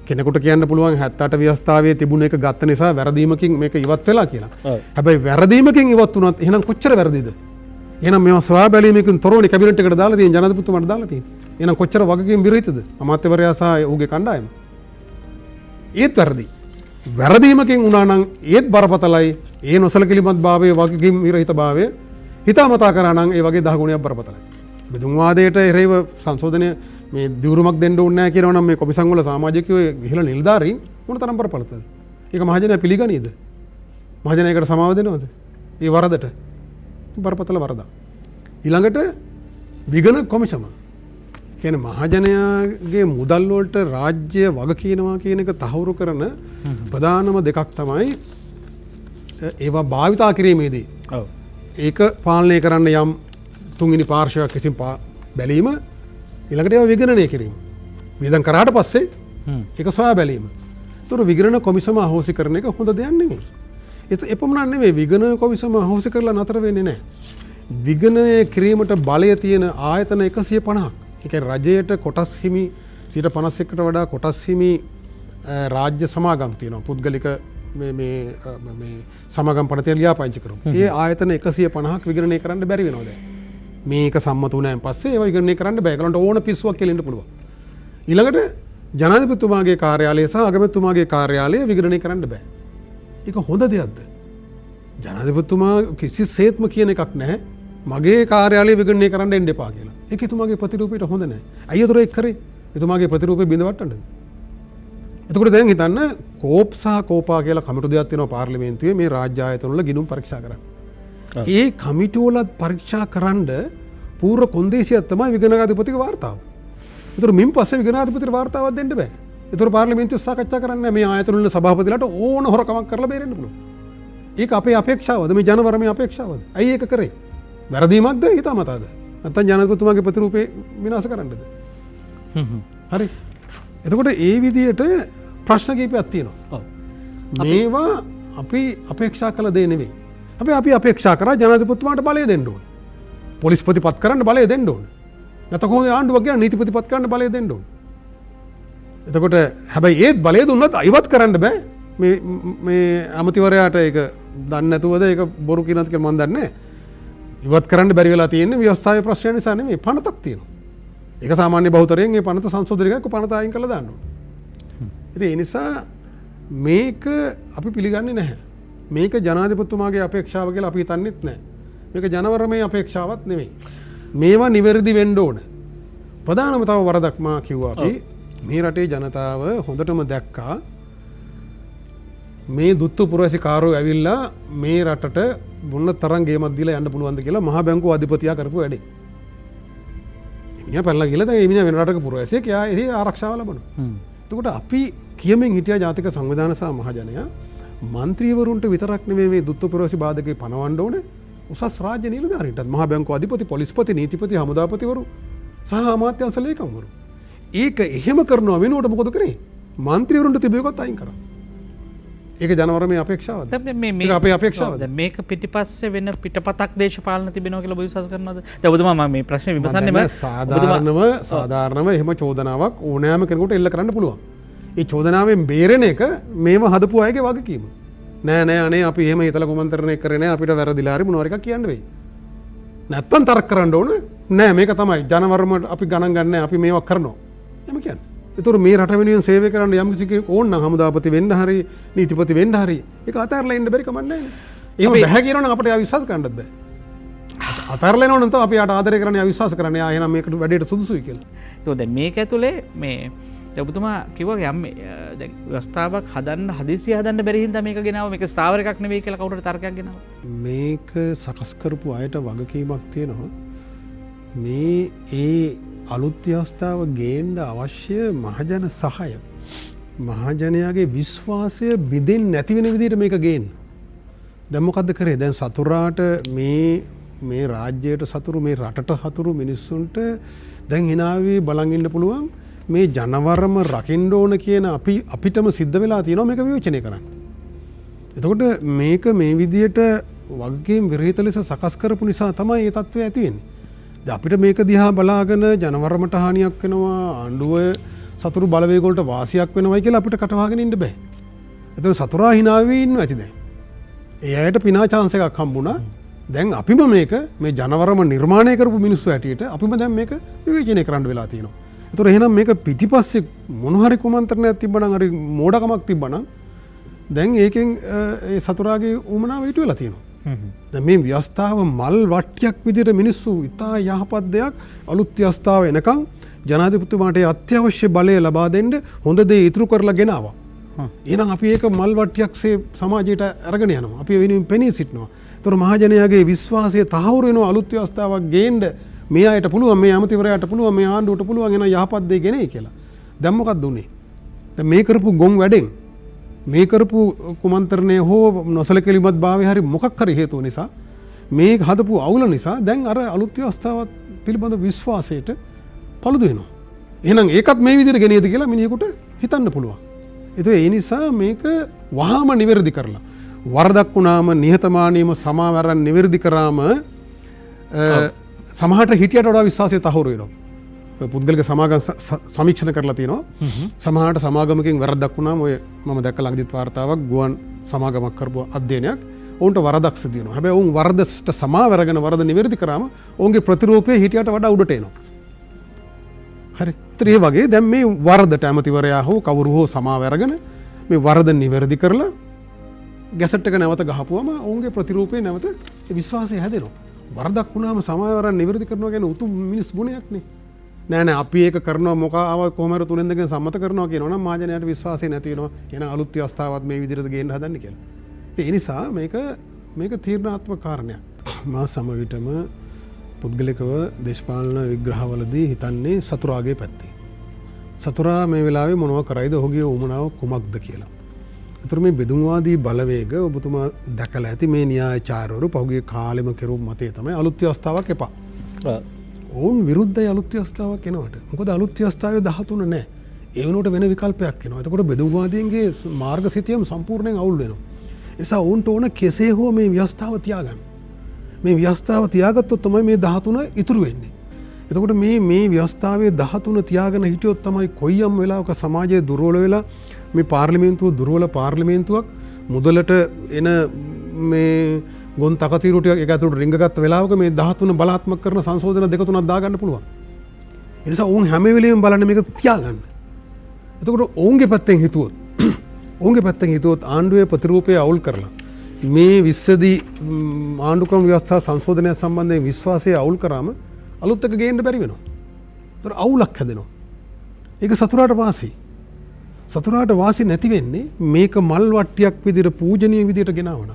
කෙනෙකුට කියන්න පුළුවන් 78 ව්‍යවස්ථාවේ තිබුණ එක ගත්ත නිසා වැරදීමකින් මේක ඉවත් වෙලා කියලා. හැබැයි වැරදීමකින් ඉවත් වුණත් එහෙනම් කොච්චර වැරදිද? එහෙනම් මේවා සොයා බැලීමකින් තොරවනේ කැබිනට් එකට දාලා තියෙන ජනාධිපතිතුමාට දාලා තියෙන්නේ. එහෙනම් කොච්චර වගකීම් විරහිතද? අමාත්‍යවරයා සහ ඔහුගේ කණ්ඩායම. ඒත් වැරදි. වැරදීමකින් වුණා නම් ඒත් බරපතලයි. ඒ නොසලකිලිමත් භාවයේ වගකීම් විරහිත භාවය හිතාමතා කරා නම් ඒ වගේ 10 ගුණයක් බරපතලයි. බෙදුම්වාදයට එරෙහිව සංශෝධනය මේ දියුරුමක් දෙන්න ඕනේ නැහැ කියනවා නම් මේ කොමිසම් වල සමාජිකයෝ ඉහළ නිලධාරීන් මොන තරම් බරපතලද? ඒක මහජනයා පිළිගනීද? මහජනයාකට සමාව දෙනවද? ඒ වරදට බරපතල වරදක්. ඊළඟට විගණ කොමිසම කියන්නේ මහජනයාගේ මුදල් වලට රාජ්‍ය වග කියනවා කියන එක තහවුරු කරන ප්‍රධානම දෙකක් තමයි ඒවා භාවිතා කිරීමේදී. ඔව්. ඒක පාලනය කරන්න යම් තුන්වෙනි පාර්ශවයක් කිසිම බැලීම ඊළඟට ඒවා විගණනය කිරීම. වියදම් කරාට පස්සේ ඒක සොයා බැලීම. ඒතර විගණන කොමිසම අහෝසි කරන එක හොඳ දෙයක් නෙමෙයි. එපමණක් නෙමෙයි විගණන කොමිසම අහෝසි කරලා නතර වෙන්නේ නැහැ. විගණනය කිරීමට බලය තියෙන ආයතන 150ක්. ඒ කියන්නේ රජයට කොටස් හිමි 51කට වඩා කොටස් හිමි රාජ්‍ය සමාගම් තියෙනවා. පුද්ගලික මේ සමාගම් පනතේ ලියාපදිංචි කරමු. ඒ ආයතන 150ක් විගණනය කරන්න බැරි වෙනවා දැන්. මේක සම්මත වුණාන් පස්සේ ඒවා විගණනය කරන්න බෑ. ඒගොල්ලන්ට ඕන පිස්සුවක් කෙලින්න පුළුවන්. ඊළඟට ජනාධිපතිතුමාගේ කාර්යාලය සහ අගමැතිතුමාගේ කාර්යාලය විගණනය කරන්න බෑ. ඒක හොඳ දෙයක්ද? ජනාධිපතිතුමා කිසිසේත්ම කියන එකක් නැහැ. මගේ කාර්යාලය විගණනය කරන්න එන්න එපා කියලා. ඒක එතුමාගේ ප්‍රතිරූපයට හොඳ නැහැ. අයිය ඒතර ඒක කරේ. එතුමාගේ ප්‍රතිරූපේ බිඳවට්ටන්නද? එතකොට දැන් හිතන්න කෝප් සහ කෝපා කියලා කමිටු දෙකක් තියෙනවා පාර්ලිමේන්තුවේ මේ රාජ්‍ය ආයතන වල ගිණුම් පරීක්ෂා කරන්න. ඒ කමිටු වල පරීක්ෂා කරන්න පූර්ව කොන්දේසියක් තමයි විගණනාධිපතිගේ වාර්තාව. ඒතර මින් පස්සේ විගණනාධිපතිට වාර්තාවක් දෙන්න බෑ. ඒතර පාර්ලිමේන්තුව සාකච්ඡා කරන්නේ මේ ආයතන වල සභාපතිලාට ඕන හොරකමක් කරලා බේරෙන්න පුළුවන්. ඒක අපේ අපේක්ෂාවද? මේ ජනවරමේ අපේක්ෂාවද? ඇයි ඒක කරේ? වැරදීමක්ද හිතාමතාද? නැත්නම් ජනාධිපතිතුමාගේ ප්‍රතිරූපේ විනාශ කරන්නද? හරි. එතකොට ඒ විදිහට ප්‍රශ්න කීපයක් තියෙනවා. මේවා අපි අපේක්ෂා කළ දේ නෙවෙයි. අපි අපේක්ෂා කරා ජනාධිපතිතුමාට බලය දෙන්න ඕනේ. පොලිස්පති පත් කරන්න බලය දෙන්න ඕනේ. නැත්නම් කොහොමද ආණ්ඩුවක් කියන නීතිපති පත් කරන්න බලය දෙන්න ඕනේ. එතකොට හැබැයි ඒත් බලය දුන්නත් ඉවත් කරන්න බෑ. මේ අමතිවරයාට ඒක දන්නේ නැතුවද ඒක බොරු කියනත් කියලා මම දන්නේ නැහැ. ඉවත් කරන්න බැරි වෙලා තියෙන්නේ ව්‍යවස්ථාවේ ප්‍රශ්න නිසා නෙමෙයි පනතක් තියෙනවා. ඒක සාමාන්‍ය බහුතරයෙන් මේ පනත සංශෝධනය කරලා පනත අයින් කරලා දාන්න ඕනේ. ඉතින් ඒ නිසා මේක අපි පිළිගන්නේ නැහැ. මේක ජනාධිපතිතුමාගේ අපේක්ෂාව කියලා අපි හිතන්නෙත් නැහැ. මේක ජනවරමේ අපේක්ෂාවක් නෙමෙයි. මේවා නිවැරදි වෙන්න ඕන. ප්‍රධානම තව වරදක් මා කිව්වා අපි මේ රටේ ජනතාව හොඳටම දැක්කා මේ දුත්තු පුරවැසිකාරයෝ ඇවිල්ලා මේ රටට මොන තරම් ගේමක් දීලා යන්න පුළුවන්ද කියලා මහා බැංකුව අධිපතියා කරපු වැඩේ. මිනිහා පැනලා ගිහලා දැන් මේ මිනිහා වෙන රටක පුරවැසියෙක් යා ඒ ආරක්ෂාව ලබනවා. එතකොට අපි කියමින් හිටියා ජාතික සංවිධාන සහ මහජනයා මන්ත්‍රීවරුන්ට විතරක් නෙමෙයි මේ දුත්තු පුරවැසි බාධකේ පනවන්න ඕනේ උසස් රාජ්‍ය නිලධාරීන්ටත් මහා බැංකුව අධිපති පොලිස්පති නීතිපති හමුදාපතිවරු සහ අමාත්‍යාංශ ලේකම්වරු. ඒක එහෙම කරනවා වෙනුවට මොකද කරේ? මන්ත්‍රීවරුන්ට තිබෙකත් අයින් කරා. ඒක ජනවරමේ අපේක්ෂාවද? ඒක අපේ අපේක්ෂාවද? මේක පිටිපස්සේ වෙන පිටපතක් දේශපාලන තිබෙනවා කියලා ඔබ විශ්වාස කරනවද? දැන් ඔබතුමා මම මේ ප්‍රශ්නේ විමසන්නේම සාධාරණව එහෙම චෝදනාවක් ඕනෑම කෙනෙකුට එල්ල කරන්න පුළුවන්. ඒ චෝදනාවෙන් බේරෙන එක මේව හදපු අයගේ වගකීම. නෑ අනේ අපි එහෙම හිතලා කුමන්ත්‍රණය කරේ නෑ අපිට වැරදිලා හරි මොනවා එකක් කියන්න වෙයි. නැත්තම් තරක් කරන්න ඕන නෑ මේක තමයි ජනවරම අපි ගණන් ගන්න අපි මේවා කරනවා. එහෙම කියන්නේ. ඒතර මේ රට වෙනුවෙන් සේවය කරන්න යම් කිසි කෙනෙක් ඕන නම් හමුදාපති වෙන්න හරි නීතිපති වෙන්න හරි ඒක අතහැරලා ඉන්න බැරි කමක් නැහැ. එහෙම බැහැ කියනවනම් අපිට ආ විශ්වාස කරන්නත් බෑ. අතහැරලා එනවනම් තමයි අපි ආට ආදරය කරන්නේ ආ විශ්වාස කරන්නේ ආ එහෙනම් මේකට වැඩේට සුදුසුයි කියලා. ඒක දැන් මේක ඇතුලේ මේ ඔබතුමා කිව්වා යම් දැන් ව්‍යවස්ථාවක් හදන්න හදිසිය හදන්න බැරි හින්දා මේක ගෙනාවා මේක ස්ථාවර එකක් නෙවෙයි කියලා කවුරුහරි තර්කයක් ගෙනාවා. මේක සකස් කරපු අයට වගකීමක් තියෙනවා. මේ ඒ අලුත් ව්‍යවස්ථාව ගේන්න අවශ්‍ය මහජන සහය මහජනයාගේ විශ්වාසය බිඳෙන්නේ නැති වෙන විදිහට මේක ගේන්න. දැන් මොකද්ද කරේ? දැන් සතුරාට මේ රාජ්‍යයට සතුරු මේ රටට සතුරු මිනිස්සුන්ට දැන් hinaවේ බලන් ඉන්න පුළුවන් මේ ජනවරම රකින්න ඕන කියන අපිටම සිද්ධ වෙලා තියෙනවා මේක විවේචනය කරන්න. එතකොට මේක මේ විදිහට වගකීම් විරහිත ලෙස සකස් කරපු නිසා තමයි මේ තත්ත්වය ඇති වෙන්නේ. අපිට මේක දිහා බලාගෙන ජනවරමට හානියක් වෙනවා ආණ්ඩුව සතුරු බලවේගවලට වාසියක් වෙනවයි කියලා අපිට කටවාගෙන ඉන්න බෑ. එතන සතුරා hina වෙවි ඉන්නවා ඇති දැන්. ඒ අයට පිනා chance එකක් හම්බුණා. දැන් අපිම මේක මේ ජනවරම නිර්මාණය කරපු මිනිස්සු හැටියට අපිම දැන් මේක විවේචනය කරන්න වෙලා තියෙනවා. ඒතර එහෙනම් මේක පිටිපස්සේ මොන හරි කුමන්ත්‍රණයක් තිබ්බනම් හරි මෝඩකමක් තිබ්බනම් දැන් ඒකෙන් ඒ සතුරාගේ උමනාව ඊට වෙලා තියෙනවා. දැන් මේ ව්‍යවස්ථාව මල් වට්ටියක් විදිහට මිනිස්සු ඉතා යහපත් දෙයක් අලුත් ව්‍යවස්ථාව එනකන් ජනාධිපතිතුමාට අත්‍යවශ්‍ය බලය ලබා දෙන්න හොඳ දේ ඉතුරු කරලා ගෙනාවා. එහෙනම් අපි ඒක මල් වට්ටියක්සේ සමාජයට අරගෙන යනවා. අපි වෙනුවෙන් පෙනී සිටිනවා. ඒතර මහජනයාගේ විශ්වාසය තහවුරු වෙන අලුත් ව්‍යවස්ථාවක් ගේන්න මේ අයට පුළුවන් මේ ඇමතිවරයාට පුළුවන් මේ ආණ්ඩුවට පුළුවන් එන යහපත් දේ ගෙනේ කියලා. දැන් මොකක්ද උනේ? දැන් මේ කරපු ගොන් වැඩෙන් මේ කරපු කුමන්ත්‍රණය හෝ නොසලකැලිමත් භාවය හරි මොකක් හරි හේතුව නිසා මේ හදපු අවුල නිසා දැන් අර අලුත් ව්‍යවස්ථාවත් පිළිබඳ විශ්වාසයට පළුදු වෙනවා. එහෙනම් ඒකත් මේ විදිහට ගෙනියද කියලා මිනිහෙකුට හිතන්න පුළුවන්. ඒ නිසා මේක වහාම නිවැරදි කරලා වරදක් වුණාම නිහතමානීව සමාවරන් නිවැරදි කරාම සමහරට හිටියට වඩා විශ්වාසය තහවුරු වෙනවා. පුද්ගලික සමාගම් සමීක්ෂණ කරලා තියෙනවා. සමහරට සමාගමකින් වැරද්දක් වුණාම ඔය මම දැක්ක ළඟදිත් වාර්තාවක් ගුවන් සමාගමක් කරපු අධ්‍යයනයක් ඔවුන්ට වරදක් සිදු වෙනවා. හැබැයි ඔවුන් වරදට සමාවරගෙන වරද නිවැරදි කරාම ඔවුන්ගේ ප්‍රතිරූපය හිටියට වඩා උඩට එනවා. හරි. ඒත් ඒ වගේ දැන් මේ වරදට ඇමතිවරයා හෝ කවුරු හෝ සමාවරගෙන මේ වරද නිවැරදි කරලා ගැසට් එක නැවත ගහපුවම ඔවුන්ගේ ප්‍රතිරූපේ නැවත විශ්වාසය හැදෙනවා. වරදක් වුණාම සමාවරන් නිවැරදි කරනවා කියන උතුම් මිනිස් ගුණයක් නේ. නෑ අපි ඒක කරනවා මොකාව කොහමර තුනෙන් දෙකෙන් සම්මත කරනවා කියනවනම් මහජනයාට විශ්වාසය නැති වෙනවා. එහෙනම් අලුත් ව්‍යවස්ථාවක් මේ විදිහට ගේන්න හදන්නේ කියලා. ඒ නිසා මේක තීරණාත්මක කාරණයක්. මා සම විටම පුද්ගලිකව දේශපාලන විග්‍රහවලදී හිතන්නේ සතුරාගේ පැත්තේ. සතුරා මේ වෙලාවේ මොනව කරයිද ඔහුගේ උමනාව කුමක්ද කියලා. ඒතර මේ බෙදුම්වාදී බලවේග ඔබතුමා දැකලා ඇති මේ න්‍යායාචාර්යවරු පහුගිය කාලෙම කෙරුම් මතේ තමයි අලුත් ව්‍යවස්ථාවක් එපා. ඔවුන් විරුද්ධයි අලුත් ව්‍යවස්ථාවක් එනවට. මොකද අලුත් ව්‍යවස්ථාවේ 13 නැහැ. ඒ වෙනුවට වෙන විකල්පයක් එනවා. එතකොට බෙදුම්වාදීන්ගේ මාර්ගසිතියම සම්පූර්ණයෙන් අවුල් වෙනවා. ඒ නිසා ඔවුන්ට ඕන කෙසේ හෝ මේ ව්‍යවස්ථාව තියාගන්න. මේ ව්‍යවස්ථාව තියාගත්තොත් තමයි මේ 13 ඉතුරු වෙන්නේ. එතකොට මේ ව්‍යවස්ථාවේ 13 තියාගෙන හිටියොත් තමයි කොයියම් වෙලාවක සමාජයේ දුර්වල වෙලා මේ පාර්ලිමේන්තුව දුර්වල පාර්ලිමේන්තුවක් මුදලට එන මේ ගොන් තකතිරු ටික එක ඇතුළට රිංගගත්ත වෙලාවක මේ 13 බලාත්මක කරන සංශෝධන දෙක තුනක් දාගන්න පුළුවන්. ඒ නිසා ඔවුන් හැම වෙලෙම බලන්නේ මේක තියාගන්න. එතකොට ඔවුන්ගේ පැත්තෙන් හිතුවොත් ඔවුන්ගේ පැත්තෙන් හිතුවොත් ආණ්ඩුවේ ප්‍රතිරූපය අවුල් කරලා මේ විශ්සදී ආණ්ඩුක්‍රම ව්‍යවස්ථා සංශෝධනය සම්බන්ධයෙන් විශ්වාසය අවුල් කරාම අලුත් එක ගේන්න බැරි වෙනවා. ඒතර අවුලක් හැදෙනවා. ඒක සතුරාට වාසි. සතුරාට වාසි නැති වෙන්නේ මේක මල් වට්ටියක් විදිහට පූජනීය විදිහට ගෙනාවන.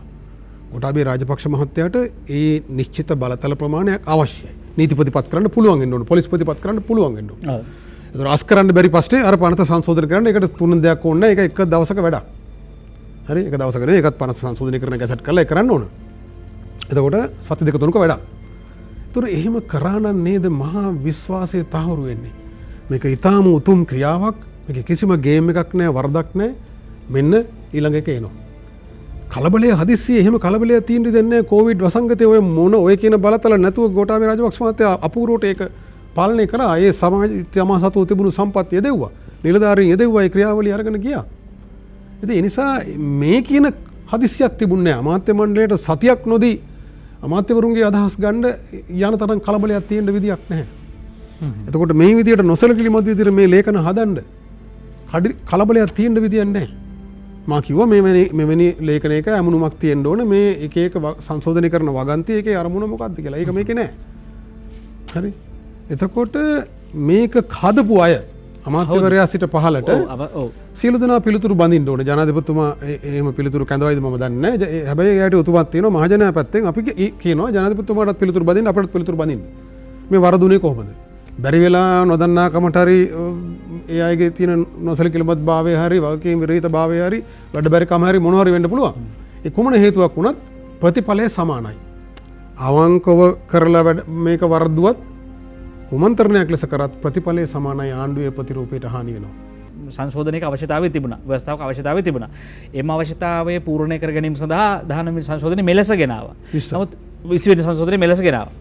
ගෝඨාභය රාජපක්ෂ මහත්තයාට ඒ නිශ්චිත බලතල ප්‍රමාණයක් අවශ්‍යයි. නීතිපති පත් කරන්න පුළුවන් වෙන්න ඕන. පොලිස්පති පත් කරන්න පුළුවන් වෙන්න ඕන. ඒතර අස් කරන්න බැරි පස්සේ අර පනත සංශෝධනය කරන්න ඒකට තුන දෙයක් ඕනේ. ඒක එක දවසක වැඩක්. හරි එක දවසක නේ ඒකත් පනත සංශෝධනය කරන ගැසට් කරලා ඒක කරන්න ඕන. එතකොට සති දෙක තුනක වැඩක්. ඒතර එහෙම කරා නම් නේද මහා විශ්වාසය තහවුරු වෙන්නේ. මේක ඊටාම උතුම් ක්‍රියාවක්. මේක කිසිම ගේම් එකක් නෑ වරදක් නෑ. මෙන්න ඊළඟ එක එනවා. කලබලය හදිස්සියේ එහෙම කලබලයක් තියෙන්න දෙන්නේ කොවිඩ් වසංගතයේ ඔය මොන ඔය කියන බලතල නැතුව ගෝඨාභය රාජපක්ෂ මහත්තයා අපූර්වට ඒක පාලනය කරා. ඒ සමාජ සතුව තිබුණු සම්පත් යදෙව්වා. නිලධාරීන් යදෙව්වා. ඒ ක්‍රියාවලිය අරගෙන ගියා. ඉතින් ඒ නිසා මේ කියන හදිස්සියක් තිබුණේ නැහැ. අමාත්‍ය මණ්ඩලයට සතියක් නොදී අමාත්‍යවරුන්ගේ අදහස් ගන්න යන තරම් කලබලයක් තියෙන්න විදියක් නැහැ. එතකොට මේ විදියට නොසලකිලිමත් විදියට මේ ලේඛන හදන්න කලබලයක් තියෙන්න විදියක් නැහැ. මා කිව්වා මෙවැනි ලේඛනයක අමුණුමක් තියෙන්න ඕන මේ එක එක සංශෝධනය කරන වගන්ති එකේ අරමුණ මොකක්ද කියලා. ඒක මේකේ නැහැ. හරි. එතකොට මේක හදපු අය අමාත්‍යවරයා සිට පහලට සියලු දෙනා පිළිතුරු බඳින්න ඕනේ. ජනාධිපතිතුමා එහෙම පිළිතුරු කැඳවයිද මම දන්නේ නැහැ. හැබැයි එයාට උතුමක් තියෙනවා මහජනයා පැත්තෙන් අපි කියනවා ජනාධිපතිතුමාටත් පිළිතුරු බඳින්න අපටත් පිළිතුරු බඳින්න. මේ වරදුනේ කොහොමද? බැරි වෙලා නොදන්නා කමට හරි ඒ අයගේ තියෙන නොසලකිලිමත් භාවය හරි වගකීම් විරහිත භාවය හරි වැඩ බැරිකම හරි මොනවා හරි වෙන්න පුළුවන්. ඒ කොමන හේතුවක් වුණත් ප්‍රතිඵලය සමානයි. අවංකව කරලා මේක වරද්දුවත් කුමන්ත්‍රණයක් ලෙස කරත් ප්‍රතිඵලය සමානයි. ආණ්ඩුවේ ප්‍රතිරූපයට හානි වෙනවා. සංශෝධනයක අවශ්‍යතාවය තිබුණා. ව්‍යවස්ථාවක අවශ්‍යතාවය තිබුණා. එම අවශ්‍යතාවය පූර්ණය කර ගැනීම සඳහා 19 වෙනි සංශෝධනය මෙලෙස ගෙනාවා. නමුත් 20 වෙනි සංශෝධනය මෙලෙස ගෙනාවා.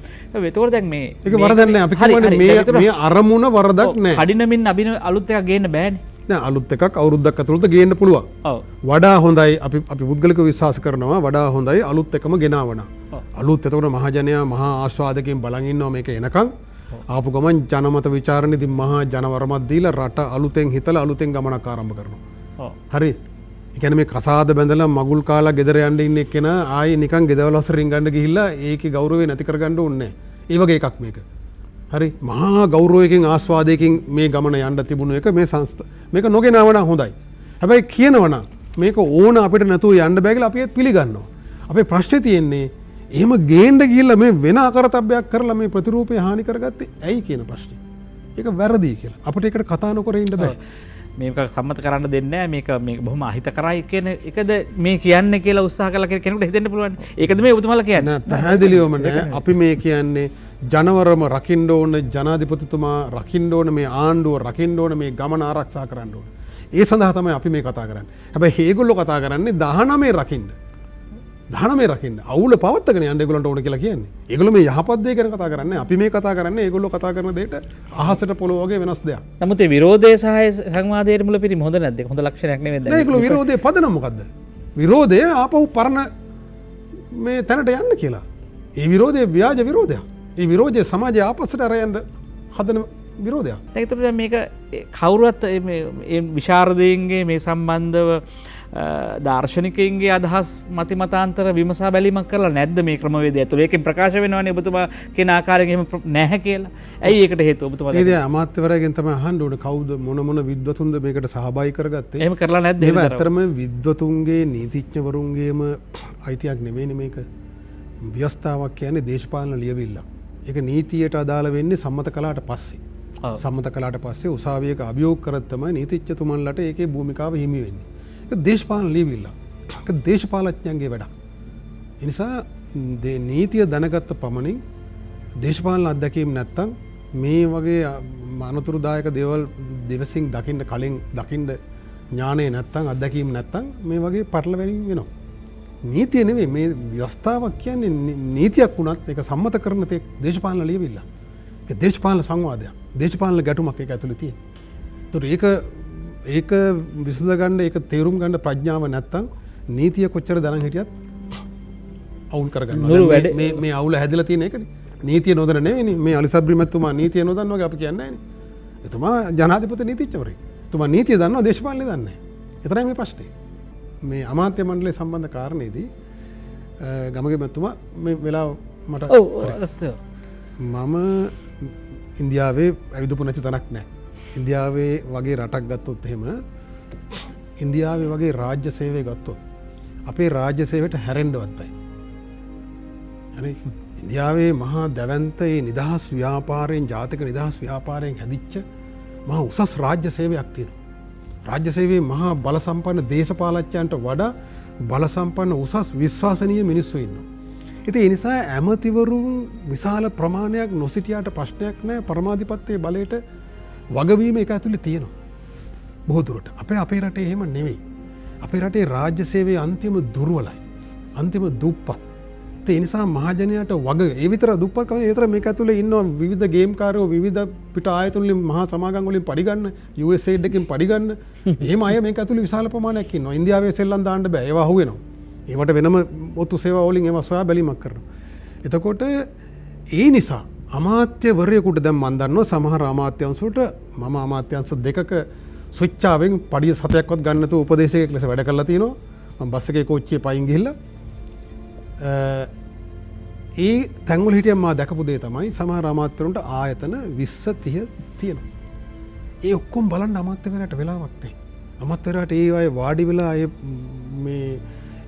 එතකොට දැන් මේ ඒක වරදක් නෑ. අපි කියන්නේ මේ අරමුණ වරදක් නෑ. කඩිනමින් අභින අලුත් එකක් ගේන්න බෑනේ. නෑ අලුත් එකක් අවුරුද්දක් ඇතුළත ගේන්න පුළුවන්. ඔව්. වඩා හොඳයි අපි පුද්ගලිකව විශ්වාස කරනවා වඩා හොඳයි අලුත් එකම ගෙනාවන. අලුත් එතකොට මහජනයා මහා ආස්වාදකයෙන් බලන් ඉන්නවා මේක එනකන්. ආපු ගමන් ජනමත විචාරණෙදි මහා ජනවරමක් දීලා රට අලුතෙන් හිතලා අලුතෙන් ගමනක් ආරම්භ කරනවා. හරි. ඒ කියන්නේ මේ කසාද බැඳලා මගුල් කාලා ගෙදර යන්න ඉන්න එක්කෙනා ආයේ නිකන් ගෙදවල වසරින් ගන්න ගිහිල්ලා ඒකේ ගෞරවය නැති කරගන්න ඕනේ නැහැ. ඒ වගේ එකක් මේක. හරි. මහා ගෞරවයකින් ආස්වාදයකින් මේ ගමන යන්න තිබුණු එක මේ සංස්ථා. මේක නොගෙනව නම් හොඳයි. හැබැයි කියනවනම් මේක ඕන අපිට නැතුව යන්න බෑ කියලා අපි ඒත් පිළිගන්නවා. අපේ ප්‍රශ්නේ තියෙන්නේ එහෙම ගේන්න ගිහිල්ලා මේ වෙන අකරතැබ්බයක් කරලා මේ ප්‍රතිරූපය හානි කරගත්තේ ඇයි කියන ප්‍රශ්නේ. ඒක වැරදි කියලා. අපිට ඒකට කතා නොකර ඉන්න බෑ. මේක සම්මත කරන්න දෙන්නේ නැහැ. මේක බොහොම අහිතකරයි කියන එකද මේ කියන්නේ කියලා උත්සාහ කළා කෙනෙකුට හිතෙන්න පුළුවන්. ඒකද මේ ඔබතුමාලා කියන්නේ? නෑ පැහැදිලිවම නෑ. අපි මේ කියන්නේ ජනවරම රකින්න ඕන, ජනාධිපතිතුමා රකින්න ඕන, මේ ආණ්ඩුව රකින්න ඕන, මේ ගමන ආරක්ෂා කරන්න ඕන. ඒ සඳහා තමයි අපි මේ කතා කරන්නේ. හැබැයි මේගොල්ලෝ කතා කරන්නේ 19 රකින්න. 19 රකින්න. අවුල පවත්තගෙන යන්න ඒගොල්ලන්ට ඕන කියලා කියන්නේ. ඒගොල්ලෝ මේ යහපත් දේ ගැන කතා කරන්නේ. අපි මේ කතා කරන්නේ ඒගොල්ලෝ කතා කරන දෙයට අහසට පොළොව වගේ වෙනස් දෙයක්. නමුත් ඒ විරෝධය සහ සංවාදයේ මුල පිරිම හොඳ නැද්ද? හොඳ ලක්ෂණයක් නෙවෙයි දැන්. නෑ ඒගොල්ලෝ විරෝධයේ පදනම මොකද්ද? විරෝධය ආපහු පරණ මේ තැනට යන්න කියලා. ඒ විරෝධය ව්‍යාජ විරෝධයක්. ඒ විරෝධය සමාජය ආපස්සට අරයන් හදන විරෝධයක්. ඒකට මේක කවුරුත් මේ විශාරදයන්ගේ මේ සම්බන්ධව දාර්ශනිකයන්ගේ අදහස් මතිමතාන්තර විමසා බැලීමක් කරලා නැද්ද මේ ක්‍රමවේදය ඇතුළේ? ඒකෙන් ප්‍රකාශ වෙනවනේ ඔබතුමා කියන ආකාරයෙන් එහෙම නැහැ කියලා. ඇයි ඒකට හේතුව ඔබතුමා? ඒ දේ අමාත්‍යවරයාගෙන් තමයි අහන්න ඕනේ කවුද මොන විද්වතුන්ද මේකට සහභාගී කරගත්තේ? එහෙම කරලා නැද්ද? ඒක ඇත්තටම විද්වතුන්ගේ නීතිඥවරුන්ගේම අයිතියක් නෙමෙයිනේ මේක. ව්‍යවස්ථාවක් කියන්නේ දේශපාලන ලියවිල්ලක්. ඒක නීතියට අදාළ වෙන්නේ සම්මත කළාට පස්සේ. සම්මත කළාට පස්සේ උසාවියක අභියෝග කරත් තමයි නීතිඥතුමන්ලට ඒකේ භූමිකාව හිමි වෙන්නේ. ඒක දේශපාලන ලියවිල්ල. ඒක දේශපාලඥයන්ගේ වැඩක්. ඒ නිසා නීතිය දැනගත්ත පමණින් දේශපාලන අත්දැකීම් නැත්තම් මේ වගේ අනතුරුදායක දේවල් දෙවසින් දකින්න කලින් දකින්න ඥානය නැත්තම් අත්දැකීම් නැත්තම් මේ වගේ පටලවැනීම් වෙනවා. නීතිය නෙවෙයි මේ ව්‍යවස්ථාවක් කියන්නේ නීතියක් වුණත් ඒක සම්මත කරන තේ දේශපාලන ලියවිල්ල. ඒක දේශපාලන සංවාදයක්. දේශපාලන ගැටුමක් ඒක ඇතුළේ තියෙනවා. ඒතකොට ඒක විසඳ ගන්න ඒක තේරුම් ගන්න ප්‍රඥාව නැත්තම් නීතිය කොච්චර දරන් හිටියත් අවුල් කරගන්නවා. මේ අවුල හැදලා තියෙන එකනේ. නීතිය නොදන්න නෙවෙයිනේ. මේ අලිසබ්‍රි මැතිතුමා නීතිය නොදන්නවා වගේ අපි කියන්නේ නැහැනේ. එතුමා ජනාධිපති නීතිඥවරයෙක්. එතුමා නීතිය දන්නවා දේශපාලනේ දන්නේ නැහැ. එතරම් මේ ප්‍රශ්නේ. මේ අමාත්‍ය මණ්ඩලය සම්බන්ධ කාරණයේදී ගමගේ මැතිතුමා මේ වෙලාව මට මම ඉන්දියාවේ ඇවිදපු නැති තැනක් නැහැ. ඉන්දියාවේ වගේ රටක් ගත්තොත් එහෙම ඉන්දියාවේ වගේ රාජ්‍ය සේවය ගත්තොත් අපේ රාජ්‍ය සේවයට හැරෙන්නවත් බෑ. හරි. ඉන්දියාවේ මහා දැවැන්ත ඒ නිදහස් ව්‍යාපාරයෙන් ජාතික නිදහස් ව්‍යාපාරයෙන් හැදිච්ච මහා උසස් රාජ්‍ය සේවයක් තියෙනවා. රාජ්‍ය සේවයේ මහා බල සම්පන්න දේශපාලඥයන්ට වඩා බල සම්පන්න උසස් විශ්වාසනීය මිනිස්සු ඉන්නවා. ඉතින් ඒ නිසා ඇමතිවරුන් විශාල ප්‍රමාණයක් නොසිටියාට ප්‍රශ්නයක් නැහැ. පරමාධිපත්‍යයේ බලයට වගවීම එක ඇතුලේ තියෙනවා. බොහෝ දුරට. අපේ රටේ එහෙම නෙවෙයි. අපේ රටේ රාජ්‍ය සේවයේ අන්තිම දුර්වලයි. අන්තිම දුප්පත්. ඒ නිසා මහජනයාට වග ඒ විතර දුප්පත් කම ඒ විතර මේක ඇතුලේ ඉන්නවා විවිධ ගේම් කාරයෝ විවිධ පිට ආයතන වලින් මහා සමාගම් වලින් පඩි ගන්න USAID එකකින් පඩි ගන්න. එහෙම අය මේක ඇතුලේ විශාල ප්‍රමාණයක් ඉන්නවා. ඉන්දියාවේ සෙල්ලම් දාන්න බෑ. ඒවා අහුවෙනවා. ඒවට වෙනම ඔත්තු සේවා වලින් ඒවා සොයා බැලීමක් කරනවා. එතකොට ඒ නිසා අමාත්‍යවරයෙකුට දැන් මම දන්නවා සමහර අමාත්‍යංශවලට මම අමාත්‍යංශ දෙකක ස්විච්චාවෙන් පඩිය 7ක්වත් ගන්න නැතුව උපදේශකයෙක් ලෙස වැඩ කරලා තිනවා. මම බස් එකේ කෝච්චියේ පයින් ගිහිල්ලා ඒ තැන්වල හිටියම මා දැකපු දේ තමයි සමහර අමාත්‍යවරුන්ට ආයතන 20 30 තියෙනවා. ඒ ඔක්කොම බලන්න අමාත්‍යවරයාට වෙලාවක් නැහැ. අමාත්‍යවරයාට ඒ අය වාඩි වෙලා මේ